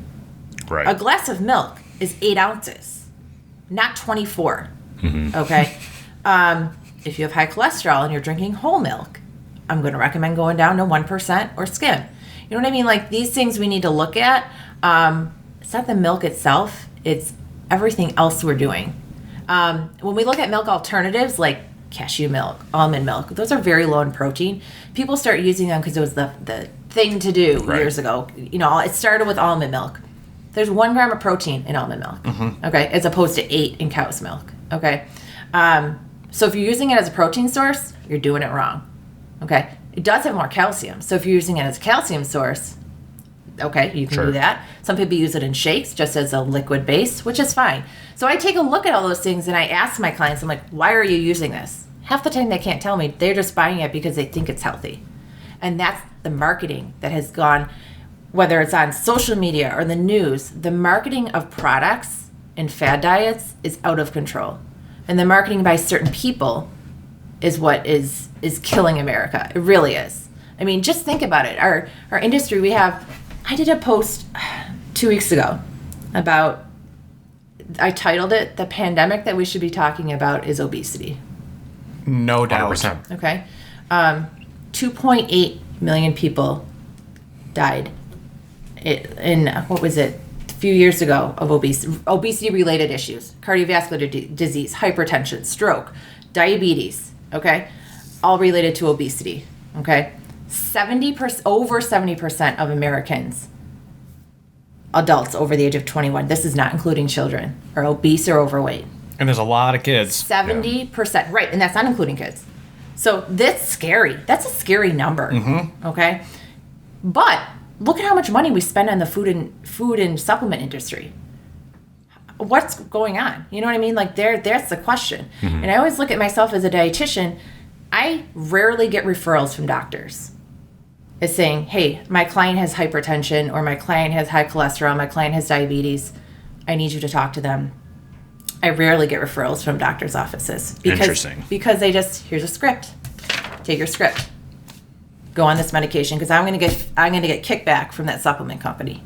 Right. a glass of milk is 8 ounces, not 24. Okay? If you have high cholesterol and you're drinking whole milk, I'm going to recommend going down to 1% or skim. You know what I mean? Like, these things we need to look at. It's not the milk itself. It's everything else we're doing. When we look at milk alternatives like cashew milk, almond milk, those are very low in protein. People start using them because it was the thing to do years ago. You know, it started with almond milk. There's 1 gram of protein in almond milk, okay, as opposed to 8 in cow's milk, okay? So if you're using it as a protein source, you're doing it wrong, okay? It does have more calcium, so if you're using it as a calcium source, okay, you can do that. Some people use it in shakes just as a liquid base, which is fine. So I take a look at all those things and I ask my clients, I'm like, why are you using this? Half the time they can't tell me. They're just buying it because they think it's healthy. And that's the marketing that has gone, whether it's on social media or the news, the marketing of products and fad diets is out of control. And the marketing by certain people is what is killing America. It really is. I mean, just think about it. Our industry, I did a post 2 weeks ago about, I titled it, "The pandemic that we should be talking about is obesity." No doubt. 100%. Okay. 2.8 million people died in what was it, a few years ago, of obesity-related issues, cardiovascular disease, hypertension, stroke, diabetes, okay, all related to obesity, okay? 70%, over 70% of Americans, adults over the age of 21, this is not including children, are obese or overweight. And there's a lot of kids. 70%, right, and that's not including kids. So that's scary. That's a scary number, okay? But look at how much money we spend on the food and supplement industry. What's going on? You know what I mean? Like that's the question. And I always look at myself as a dietitian. I rarely get referrals from doctors. It's saying, hey, my client has hypertension, or my client has high cholesterol, my client has diabetes. I need you to talk to them. I rarely get referrals from doctors' offices. Interesting. Because they just, here's a script. Take your script. Go on this medication, because I'm gonna get kickback from that supplement company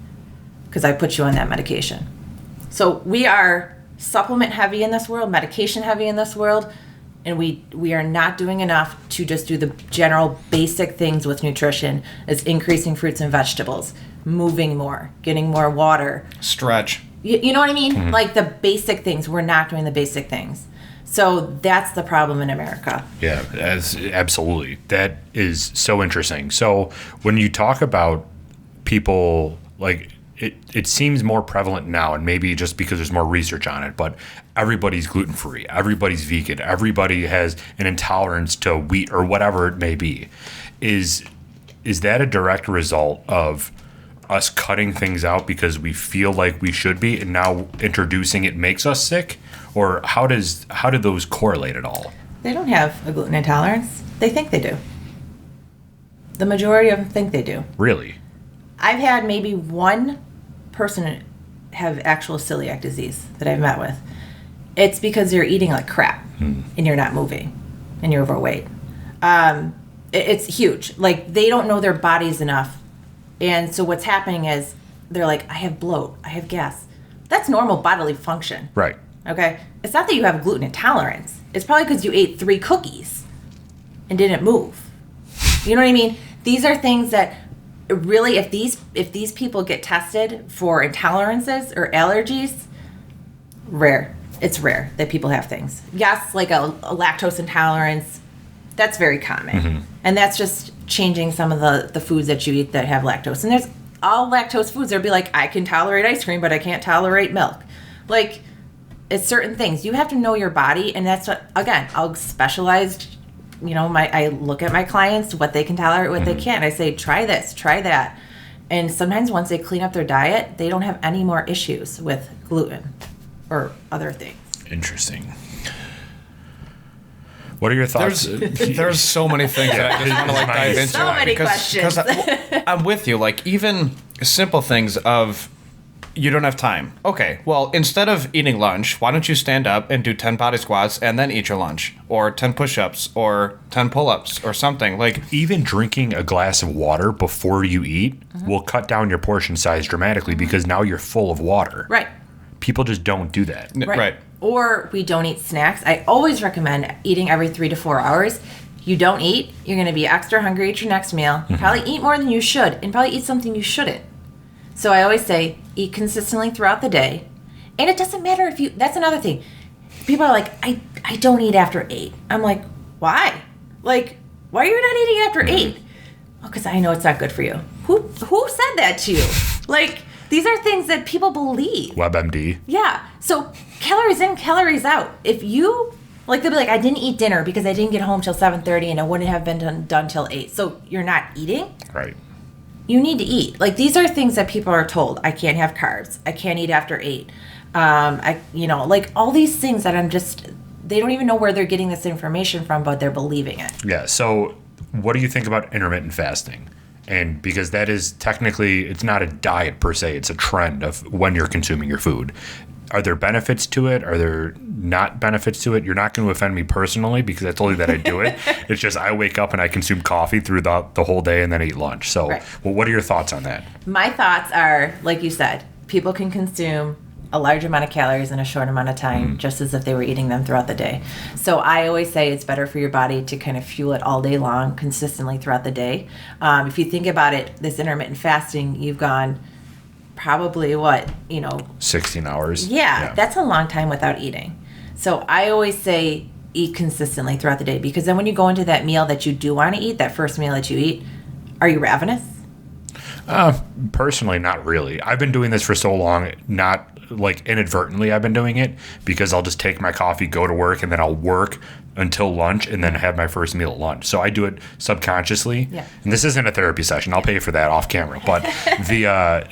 because I put you on that medication. So we are supplement heavy in this world, medication heavy in this world, and we are not doing enough to just do the general basic things with nutrition, as increasing fruits and vegetables, moving more, getting more water. Stretch. You know what I mean? Like the basic things. We're not doing the basic things. So that's the problem in America. Yeah, absolutely. That is so interesting. So when you talk about people, like it seems more prevalent now, and maybe just because there's more research on it, but everybody's gluten-free, everybody's vegan, everybody has an intolerance to wheat or whatever it may be. Is that a direct result of us cutting things out because we feel like we should be, and now introducing it makes us sick? Or how do those correlate at all? They don't have a gluten intolerance. They think they do. The majority of them think they do. Really? I've had maybe one person have actual celiac disease that I've met with. It's because they're eating like crap and you're not moving and you're overweight. It's huge. Like, they don't know their bodies enough. And so what's happening is they're like, I have bloat, I have gas. That's normal bodily function. Right. Okay? It's not that you have gluten intolerance. It's probably because you ate 3 cookies and didn't move. You know what I mean? These are things that really, if these people get tested for intolerances or allergies, it's rare that people have things. Yes, like a lactose intolerance, that's very common. And that's just changing some of the foods that you eat that have lactose. And there's all lactose foods. They'll be like, I can tolerate ice cream, but I can't tolerate milk. Like, it's certain things. You have to know your body, and that's what, again, I'll specialize, I look at my clients, what they can tolerate, what they can't. I say, try this, try that. And sometimes once they clean up their diet, they don't have any more issues with gluten or other things. Interesting. What are your thoughts? There's so many things that I just want to dive into. So many questions. Because I'm with you. Like, even simple things of, you don't have time. Okay, well, instead of eating lunch, why don't you stand up and do 10 body squats and then eat your lunch? Or 10 push-ups or 10 pull-ups or something. Like, even drinking a glass of water before you eat will cut down your portion size dramatically because now you're full of water. Right. People just don't do that. Right. Or we don't eat snacks. I always recommend eating every 3 to 4 hours. You don't eat, you're going to be extra hungry at your next meal. Probably eat more than you should, and probably eat something you shouldn't. So I always say, eat consistently throughout the day, And it doesn't matter if you, that's another thing. People are like, I don't eat after 8. I'm like, why? Like, why are you not eating after 8? Oh, because I know it's not good for you. Who said that to you? Like, these are things that people believe. WebMD. Yeah. So calories in, calories out. If you, like, they'll be like, I didn't eat dinner because I didn't get home till 7:30 and it wouldn't have been done till 8. So you're not eating? Right. You need to eat. Like, these are things that people are told. I can't have carbs. I can't eat after 8. Like all these things that they don't even know where they're getting this information from, but they're believing it. Yeah. So what do you think about intermittent fasting? And because that is technically, it's not a diet per se, it's a trend of when you're consuming your food. Are there benefits to it? Are there not benefits to it? You're not going to offend me personally because I told you that I do it. It's just I wake up and I consume coffee through the whole day and then eat lunch. So, right. Well, what are your thoughts on that? My thoughts are, like you said, people can consume a large amount of calories in a short amount of time, just as if they were eating them throughout the day. So I always say it's better for your body to kind of fuel it all day long, consistently throughout the day. If you think about it, this intermittent fasting, you've gone probably 16 hours. Yeah, that's a long time without eating. So I always say eat consistently throughout the day, because then when you go into that meal that you do want to eat, that first meal that you eat, are you ravenous? Personally, not really. I've been doing this for so long, not like inadvertently I've been doing it, because I'll just take my coffee, go to work, and then I'll work until lunch and then have my first meal at lunch. So I do it subconsciously. Yeah. And this isn't a therapy session. I'll pay for that off camera. But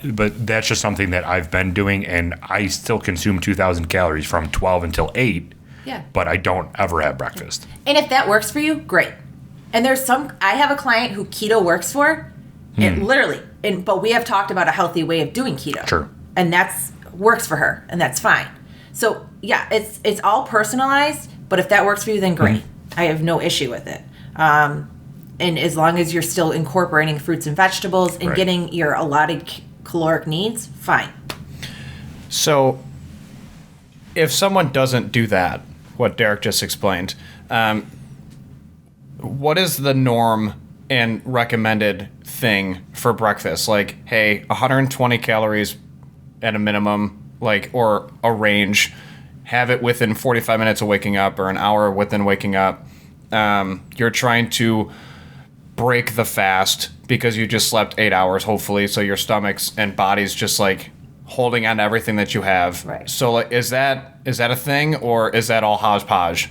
but that's just something that I've been doing, and I still consume 2,000 calories from 12 until 8. Yeah. But I don't ever have breakfast. And if that works for you, great. And I have a client who keto works for, and literally, but we have talked about a healthy way of doing keto. Sure. And that's works for her, and that's fine. So yeah, it's all personalized, but if that works for you, then great. I have no issue with it. And as long as you're still incorporating fruits and vegetables and getting your allotted caloric needs, fine. So if someone doesn't do that, what Derek just explained, what is the norm and recommended thing for breakfast? Like, hey, 120 calories at a minimum, like, or a range, have it within 45 minutes of waking up or an hour within waking up. You're trying to break the fast because you just slept 8 hours, hopefully, so your stomach's and body's just like holding on to everything that you have. Right. So like, is that a thing, or is that all hodgepodge?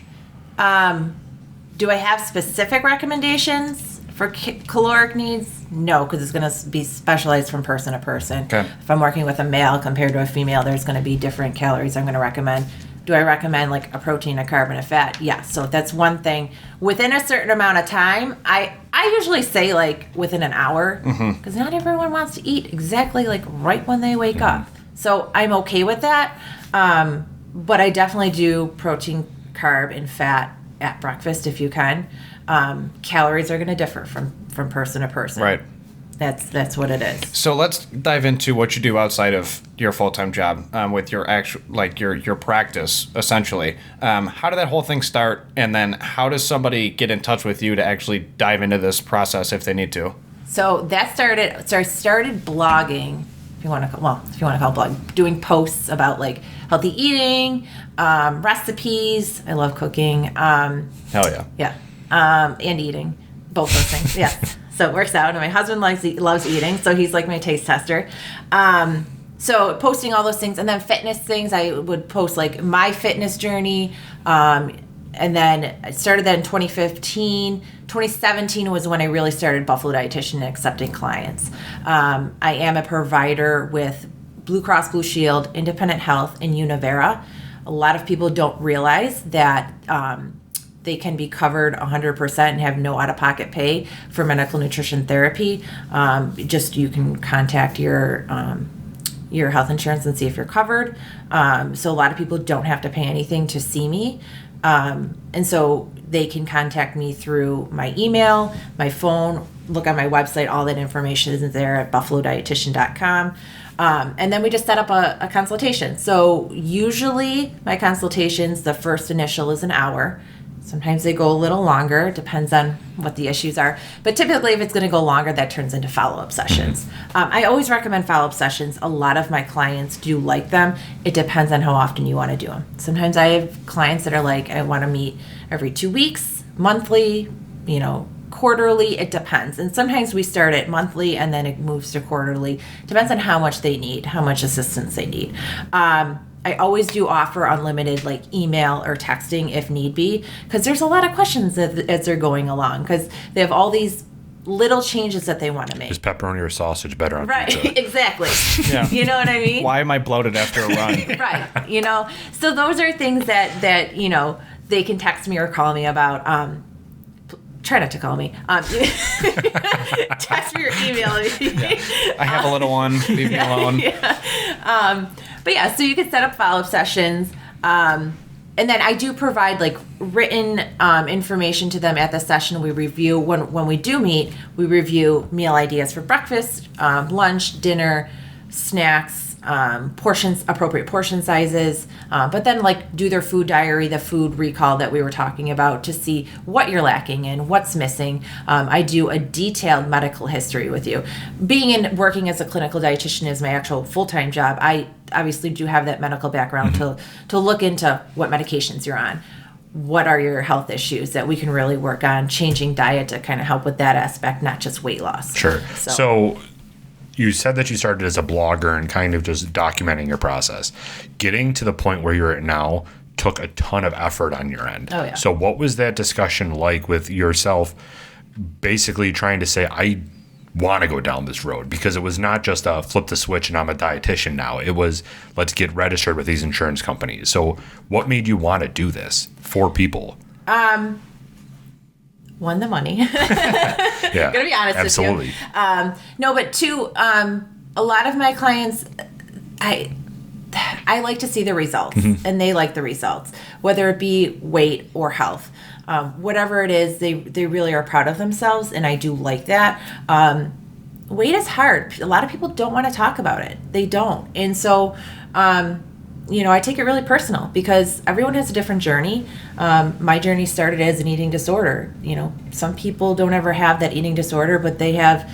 Do I have specific recommendations for caloric needs? No, because it's going to be specialized from person to person. Okay. If I'm working with a male compared to a female, there's going to be different calories I'm going to recommend. Do I recommend like a protein, a carb, and a fat? Yes. So that's one thing. Within a certain amount of time, I usually say like within an hour, because not everyone wants to eat exactly like right when they wake up. So I'm okay with that. But I definitely do protein, carb, and fat at breakfast if you can. Calories are going to differ from person to person. Right. That's what it is. So let's dive into what you do outside of your full-time job, with your actual, like your practice, essentially. How did that whole thing start, and then how does somebody get in touch with you to actually dive into this process if they need to? So that started. So I started blogging, if you want to call it blog, doing posts about like healthy eating, recipes. I love cooking. Hell yeah. Yeah. And eating, both those things. Yeah. So it works out. And my husband loves eating, so he's like my taste tester. So posting all those things, and then fitness things. I would post like my fitness journey, and then I started that in 2015. 2017 was when I really started Buffalo Dietitian and accepting clients. I am a provider with Blue Cross Blue Shield, Independent Health, and Univera. A lot of people don't realize that they can be covered 100% and have no out-of-pocket pay for medical nutrition therapy. Just you can contact your health insurance and see if you're covered. So a lot of people don't have to pay anything to see me. And so they can contact me through my email, my phone, look on my website. All that information is there at buffalodietitian.com. And then we just set up a consultation. So usually my consultations, the first initial is an hour. Sometimes they go a little longer, depends on what the issues are. But typically, if it's going to go longer, that turns into follow-up sessions. I always recommend follow-up sessions. A lot of my clients do like them. It depends on how often you want to do them. Sometimes I have clients that are like, I want to meet every 2 weeks, monthly, quarterly. It depends. And sometimes we start at monthly and then it moves to quarterly. Depends on how much they need, how much assistance they need. I always do offer unlimited email or texting if need be, because there's a lot of questions as they're going along, because they have all these little changes that they want to make. Is pepperoni or sausage better on right, pizza? exactly. Yeah. You know what I mean? Why am I bloated after a run? Right. So those are things that they can text me or call me about. Try not to call me. Text me or email me. Yeah. I have a little one. Leave me alone. Yeah. But yeah, so you can set up follow-up sessions. And then I do provide written information to them at the session. We review, when we do meet, we review meal ideas for breakfast, lunch, dinner, snacks, appropriate portion sizes, but then do their food diary, the food recall that we were talking about, to see what you're lacking in, what's missing. I do a detailed medical history with you. Working as a clinical dietitian is my actual full-time job. I obviously do have that medical background to look into what medications you're on. What are your health issues that we can really work on, changing diet to kind of help with that aspect, not just weight loss. Sure. So you said that you started as a blogger and kind of just documenting your process. Getting to the point where you're at now took a ton of effort on your end. Oh, yeah. So what was that discussion like with yourself basically trying to say, I want to go down this road? Because it was not just a flip the switch and I'm a dietitian now. It was, let's get registered with these insurance companies. So what made you want to do this for people? One, the money. Yeah, Gonna be honest absolutely. with you. No, but two, a lot of my clients, I like to see the results, and they like the results, whether it be weight or health. Whatever it is, they really are proud of themselves, and I do like that. Weight is hard. A lot of people don't want to talk about it. They don't. And so, I take it really personal, because everyone has a different journey. My journey started as an eating disorder. Some people don't ever have that eating disorder, but they have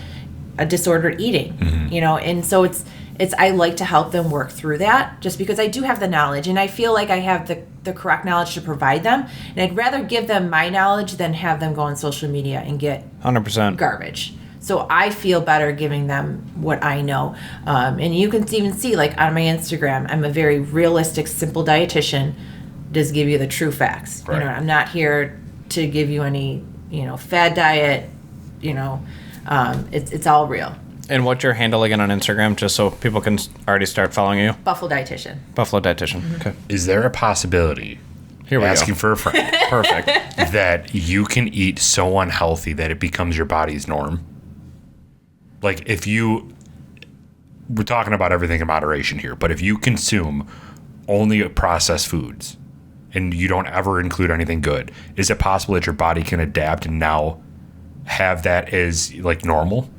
a disordered eating, and so it's I like to help them work through that, just because I do have the knowledge, and I feel like I have the correct knowledge to provide them. And I'd rather give them my knowledge than have them go on social media and get 100% garbage. So I feel better giving them what I know. And you can even see, on my Instagram, I'm a very realistic, simple dietitian. Just give you the true facts. Right. I'm not here to give you any, fad diet. It's all real. And what's your handle again on Instagram, just so people can already start following you? Buffalo Dietitian. Buffalo Dietitian. Okay. Is there a possibility, Here we asking go. for a friend, Perfect. that you can eat so unhealthy that it becomes your body's norm? If we're talking about everything in moderation here, but if you consume only processed foods and you don't ever include anything good, is it possible that your body can adapt and now have that as normal?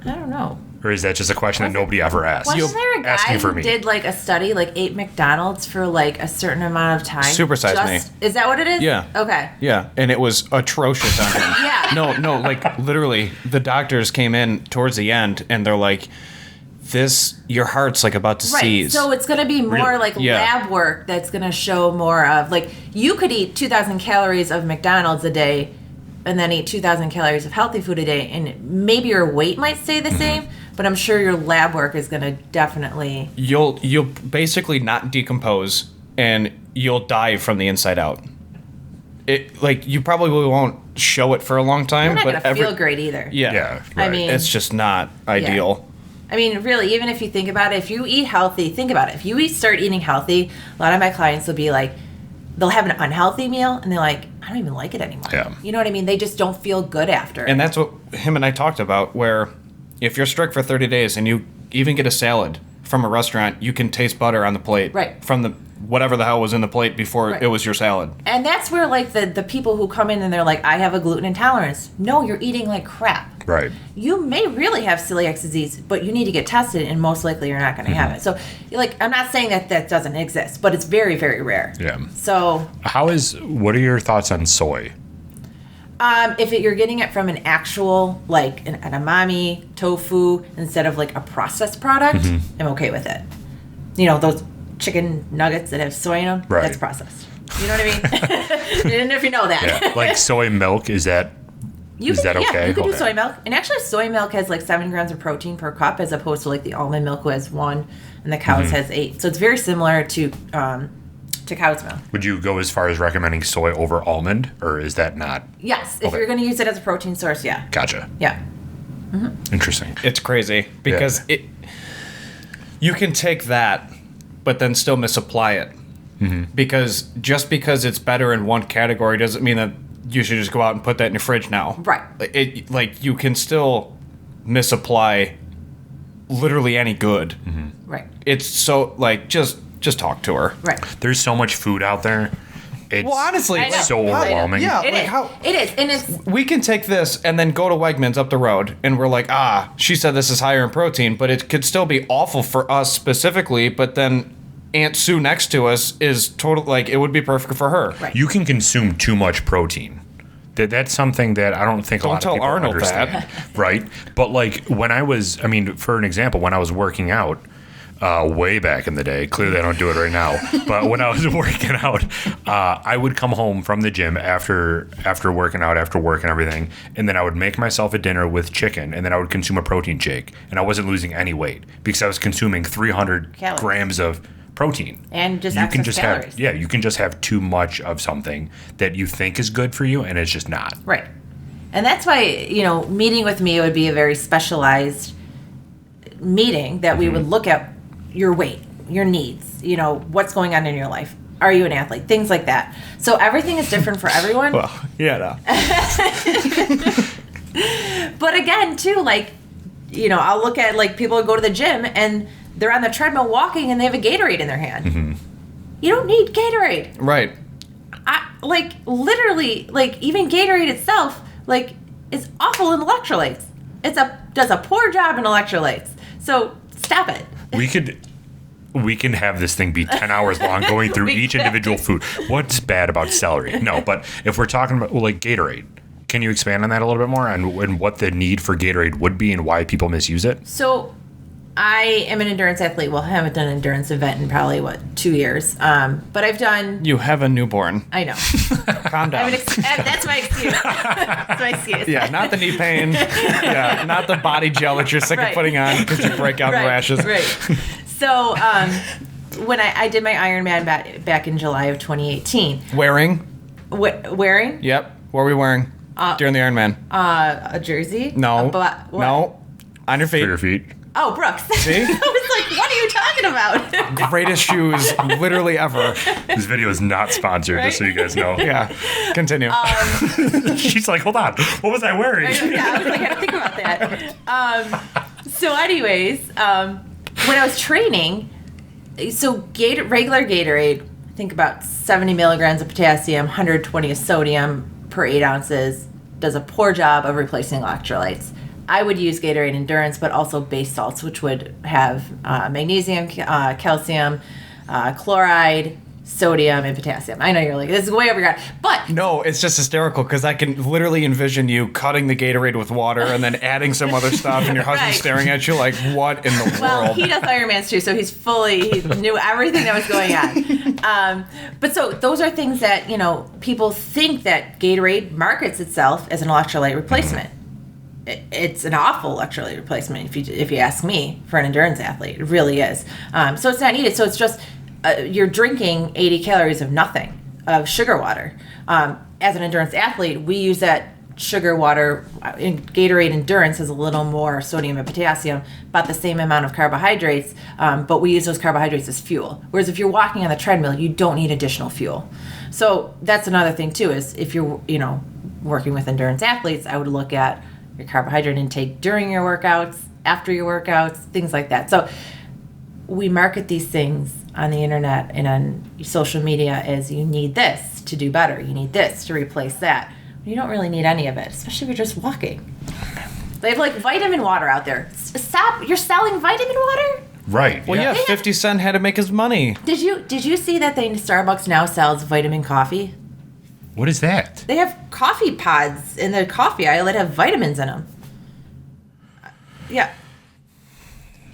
I don't know. Or is that just a question that nobody ever asked? Wasn't there a guy asking for who me. did a study, ate McDonald's for a certain amount of time? Supersize me. Is that what it is? Yeah. Okay. Yeah, and it was atrocious on him. Yeah. No, literally, the doctors came in towards the end, and they're like, your heart's about to Right. seize. So it's going to be more Really? Yeah. lab work that's going to show more of you could eat 2,000 calories of McDonald's a day and then eat 2,000 calories of healthy food a day, and maybe your weight might stay the same, but I'm sure your lab work is going to definitely. You'll basically not decompose, and you'll die from the inside out. You probably won't show it for a long time, You're not but going to feel great either. Yeah. Yeah. I Right. mean, It's just not ideal. I mean, really, even if you think about it, if you eat healthy, think about it. If you start eating healthy, a lot of my clients will be they'll have an unhealthy meal, and they're like, I don't even like it anymore. Yeah. You know what I mean? They just don't feel good after it. And that's what him and I talked about, where if you're strict for 30 days and you even get a salad from a restaurant, you can taste butter on the plate. Right. From the whatever the hell was in the plate before Right. it was your salad. And that's where the people who come in and they're like, I have a gluten intolerance. No, you're eating like crap. Right. You may really have celiac disease, but you need to get tested, and most likely you're not going to have it. So, like, I'm not saying that doesn't exist, but it's very, very rare. Yeah. So, what are your thoughts on soy? if you're getting it from an actual, like, an edamame, tofu, instead of, like, a processed product, I'm okay with it. You know, those chicken nuggets that have soy in them, Right. that's processed. You know what I mean? I didn't know if you know that. Yeah. Like soy milk, is that okay? Yeah, you could do Okay. soy milk. And actually, soy milk has like 7 grams of protein per cup, as opposed to like the almond milk, who has 1, and the cow's has 8. So it's very similar to cow's milk. Would you go as far as recommending soy over almond, or is that not? Yes, if Okay. you're going to use it as a protein source, yeah. Gotcha. Yeah. Interesting. It's crazy because you can take that, but then still misapply it. Because just because it's better in one category doesn't mean that you should just go out and put that in your fridge now. Right. Like you can still misapply literally any good. Right. It's so like just talk to her. Right. There's so much food out there. It's Well, honestly, I know. so overwhelming. Yeah, It like is. how It is. And it's we can take this and then go to Wegmans up the road and we're like, she said this is higher in protein, but it could still be awful for us specifically, but then Aunt Sue next to us is total, like, it would be perfect for her. Right. You can consume too much protein. That's something that I don't think a Don't lot of tell people Arnold understand. that. Right? But like when for an example, when I was working out, way back in the day, clearly I don't do it right now, but when I was working out, I would come home from the gym after working out, after work and everything, and then I would make myself a dinner with chicken, and then I would consume a protein shake, and I wasn't losing any weight because I was consuming 300 Calories. grams of protein. And just you can excess just calories. you can just have too much of something that you think is good for you, and it's just not. right. And that's why, you know, meeting with me would be a very specialized meeting that we would look at your weight, your needs, you know, what's going on in your life. Are you an athlete? Things like that. So everything is different for everyone. Well, yeah, no. But again, too, like, you know, I'll look at like people who go to the gym and they're on the treadmill walking and they have a Gatorade in their hand. You don't need Gatorade. Right. Like literally, like even Gatorade itself, like is awful in electrolytes. Does a poor job in electrolytes. So stop it. We can have this thing be 10 hours long going through We each can. individual food. What's bad about celery? No, but if we're talking about like Gatorade, can you expand on that a little bit more and what the need for Gatorade would be and why people misuse it? So I am an endurance athlete. Well, I haven't done an endurance event in probably 2 years. But I've done. You have a newborn. I know. Calm down. That's my excuse. That's my excuse. Yeah, not the knee pain. Yeah, not the body gel that you're sick of Right. putting on because you break out in rashes. Right. So when I did my Ironman back in July of 2018, Wearing? wearing Yep. What were we wearing during the Ironman? a jersey. No. What? No. On your feet. For your feet. Oh, Brooks. See? I was like, what are you talking about? Greatest shoes literally ever. This video is not sponsored, just so you guys know. Yeah. Continue. She's like, hold on, what was I wearing? Yeah, I was like, I had to think about that. So anyways, when I was training, so regular Gatorade, think about 70 milligrams of potassium, 120 of sodium per 8 ounces, does a poor job of replacing electrolytes. I would use Gatorade Endurance, but also base salts, which would have magnesium, calcium, chloride, sodium, and potassium. I know you're like, this is way over your head. But No, it's just hysterical because I can literally envision you cutting the Gatorade with water and then adding some other stuff and your husband Right. staring at you like, what in the well, world? he does Ironmans too, so he knew everything that was going on. But so those are things that, you know, people think that Gatorade markets itself as an electrolyte replacement. It's an awful electrolyte replacement, if you ask me, for an endurance athlete. It really is. So it's not needed. So it's just you're drinking 80 calories of nothing, of sugar water. As an endurance athlete, we use that sugar water. In Gatorade Endurance has a little more sodium and potassium, about the same amount of carbohydrates, but we use those carbohydrates as fuel. Whereas if you're walking on the treadmill, you don't need additional fuel. So that's another thing too, is if you're, you know, working with endurance athletes, I would look at your carbohydrate intake during your workouts, after your workouts, things like that. So we market these things on the internet and on social media as you need this to do better. You need this to replace that. You don't really need any of it, especially if you're just walking. They have like vitamin water out there. Stop! You're selling vitamin water? Right. Well, yeah, 50 Cent had to make his money. Did you see that Starbucks now sells vitamin coffee? What is that? They have coffee pods in the coffee aisle that have vitamins in them. Yeah.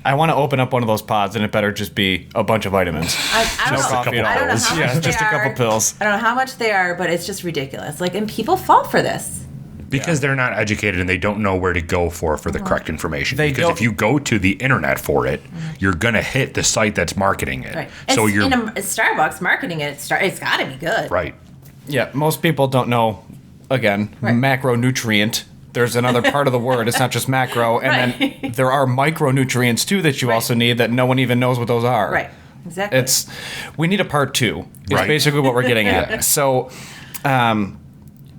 I want to open up one of those pods, and it better just be a bunch of vitamins. I don't Just know. a couple I don't know pills. how Yeah, much just they a couple are. pills. I don't know how much they are, but it's just ridiculous. Like, and people fall for this. Because they're not educated and they don't know where to go for the correct information. They because don't- if you go to the internet for it, you're going to hit the site that's marketing it. Right. So It's you're in a Starbucks marketing it. It's got to be good. right. Yeah, most people don't know, again, Right. macronutrient. There's another part of the word. It's not just macro. And then Right. there are micronutrients, too, that you Right. also need that no one even knows what those are. Right. Exactly. We need a part 2. Is Right. basically what we're getting at. Yeah. So,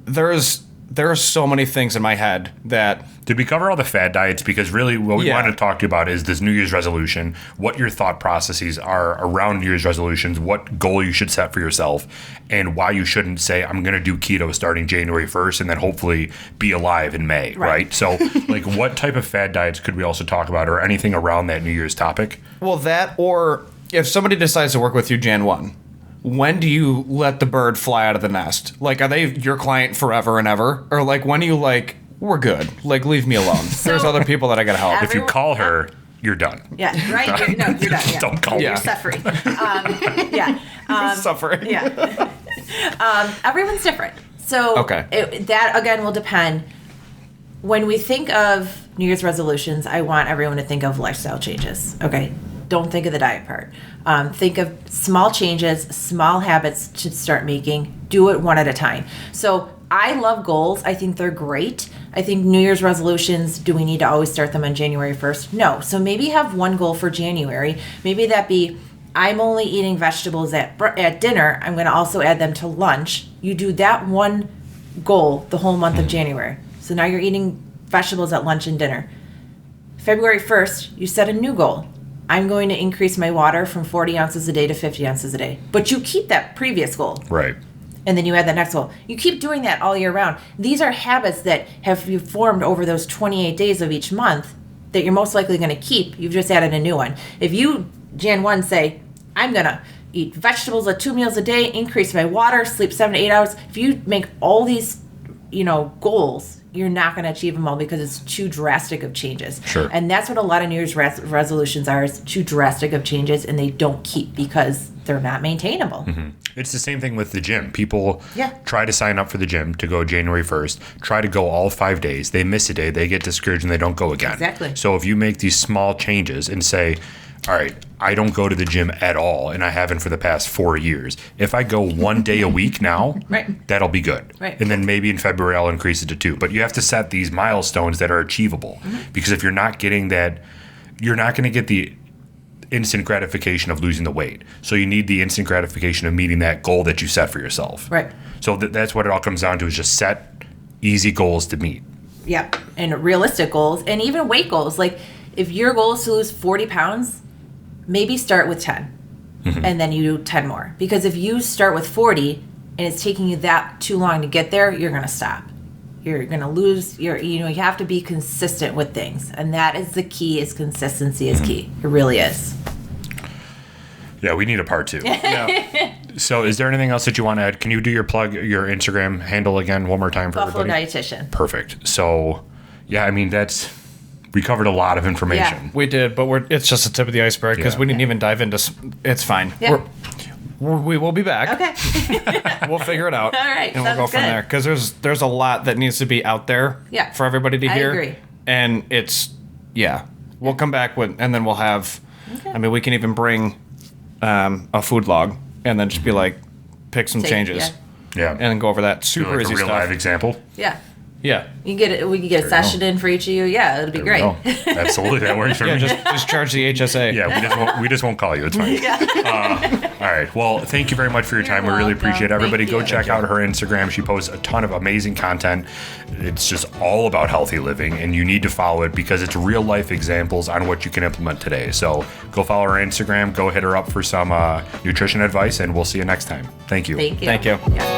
there are so many things in my head that Did we cover all the fad diets? Because really what we Yeah. wanted to talk to you about is this New Year's resolution, what your thought processes are around New Year's resolutions, what goal you should set for yourself, and why you shouldn't say, I'm going to do keto starting January 1st and then hopefully be alive in May, right? So, like, what type of fad diets could we also talk about or anything around that New Year's topic? Well, that or if somebody decides to work with you Jan 1, when do you let the bird fly out of the nest? Like, are they your client forever and ever? Or, like, when are you like, we're good. Like, leave me alone. There's other people that I gotta help. If you Everyone- call her, you're done. yeah. Right. You're done. Yeah. Don't call Yeah. You're suffering. Yeah. Suffering. Yeah. Everyone's different. So Okay. that, again, will depend. When we think of New Year's resolutions, I want everyone to think of lifestyle changes. Okay. Don't think of the diet part. Think of small changes, small habits to start making. Do it one at a time. So I love goals. I think they're great. I think New Year's resolutions, do we need to always start them on January 1st? No. So maybe have one goal for January. Maybe that be, I'm only eating vegetables at dinner. I'm going to also add them to lunch. You do that one goal the whole month of January. So now you're eating vegetables at lunch and dinner. February 1st, you set a new goal. I'm going to increase my water from 40 ounces a day to 50 ounces a day. But you keep that previous goal. Right. And then you add the next goal. You keep doing that all year round. These are habits that have you formed over those 28 days of each month that you're most likely going to keep. You've just added a new one. If you, Jan 1, say, I'm going to eat vegetables at 2 meals a day, increase my water, sleep 7 to 8 hours. If you make all these, goals, you're not going to achieve them all because it's too drastic of changes. Sure. And that's what a lot of New Year's resolutions are, is too drastic of changes, and they don't keep because they're not maintainable. It's the same thing with the gym. People Yeah. try to sign up for the gym to go January 1st, try to go all 5 days. They miss a day, they get discouraged, and they don't go again. Exactly. So if you make these small changes and say, all right, I don't go to the gym at all, and I haven't for the past 4 years. If I go 1 day a week now, Right. that'll be good. Right. And then maybe in February I'll increase it to 2. But you have to set these milestones that are achievable. Because if you're not getting that, you're not going to get the instant gratification of losing the weight. So you need the instant gratification of meeting that goal that you set for yourself. Right. So that's what it all comes down to, is just set easy goals to meet. Yep. And realistic goals and even weight goals. Like if your goal is to lose 40 pounds, maybe start with 10 and then you do 10 more. Because if you start with 40 and it's taking you that too long to get there, you're going to stop. You're going to lose you have to be consistent with things. And that is the key, is consistency is key. It really is. Yeah, we need a part 2. Yeah. So is there anything else that you want to add? Can you do your your Instagram handle again one more time for Buffalo everybody? Dietitian. Perfect. So, yeah, I mean, we covered a lot of information. Yeah. We did, but it's just the tip of the iceberg because Yeah. we didn't even dive into. It's fine. Yeah. We will be back. Okay. We'll figure it out. All right, and we'll go sounds from good. there because there's a lot that needs to be out there. Yeah. For everybody to I hear. agree. And we'll come back and then we'll have. Okay. I mean, we can even bring a food log and then just be like, pick some changes. Yeah. And then go over that Do super like a easy real stuff. live example. Yeah. Yeah. We can get a session in for each of you. Yeah, it'll be There we great. go. Absolutely, that works for Yeah, me. just charge the HSA. Yeah, we just won't call you. It's fine. All right. Well, thank you very much for your time. We really welcome. appreciate it. Everybody, Thank go you. check out her Instagram. She posts a ton of amazing content. It's just all about healthy living, and you need to follow it because it's real life examples on what you can implement today. So go follow her Instagram. Go hit her up for some nutrition advice, and we'll see you next time. Thank you. Thank you. Thank you. Yeah.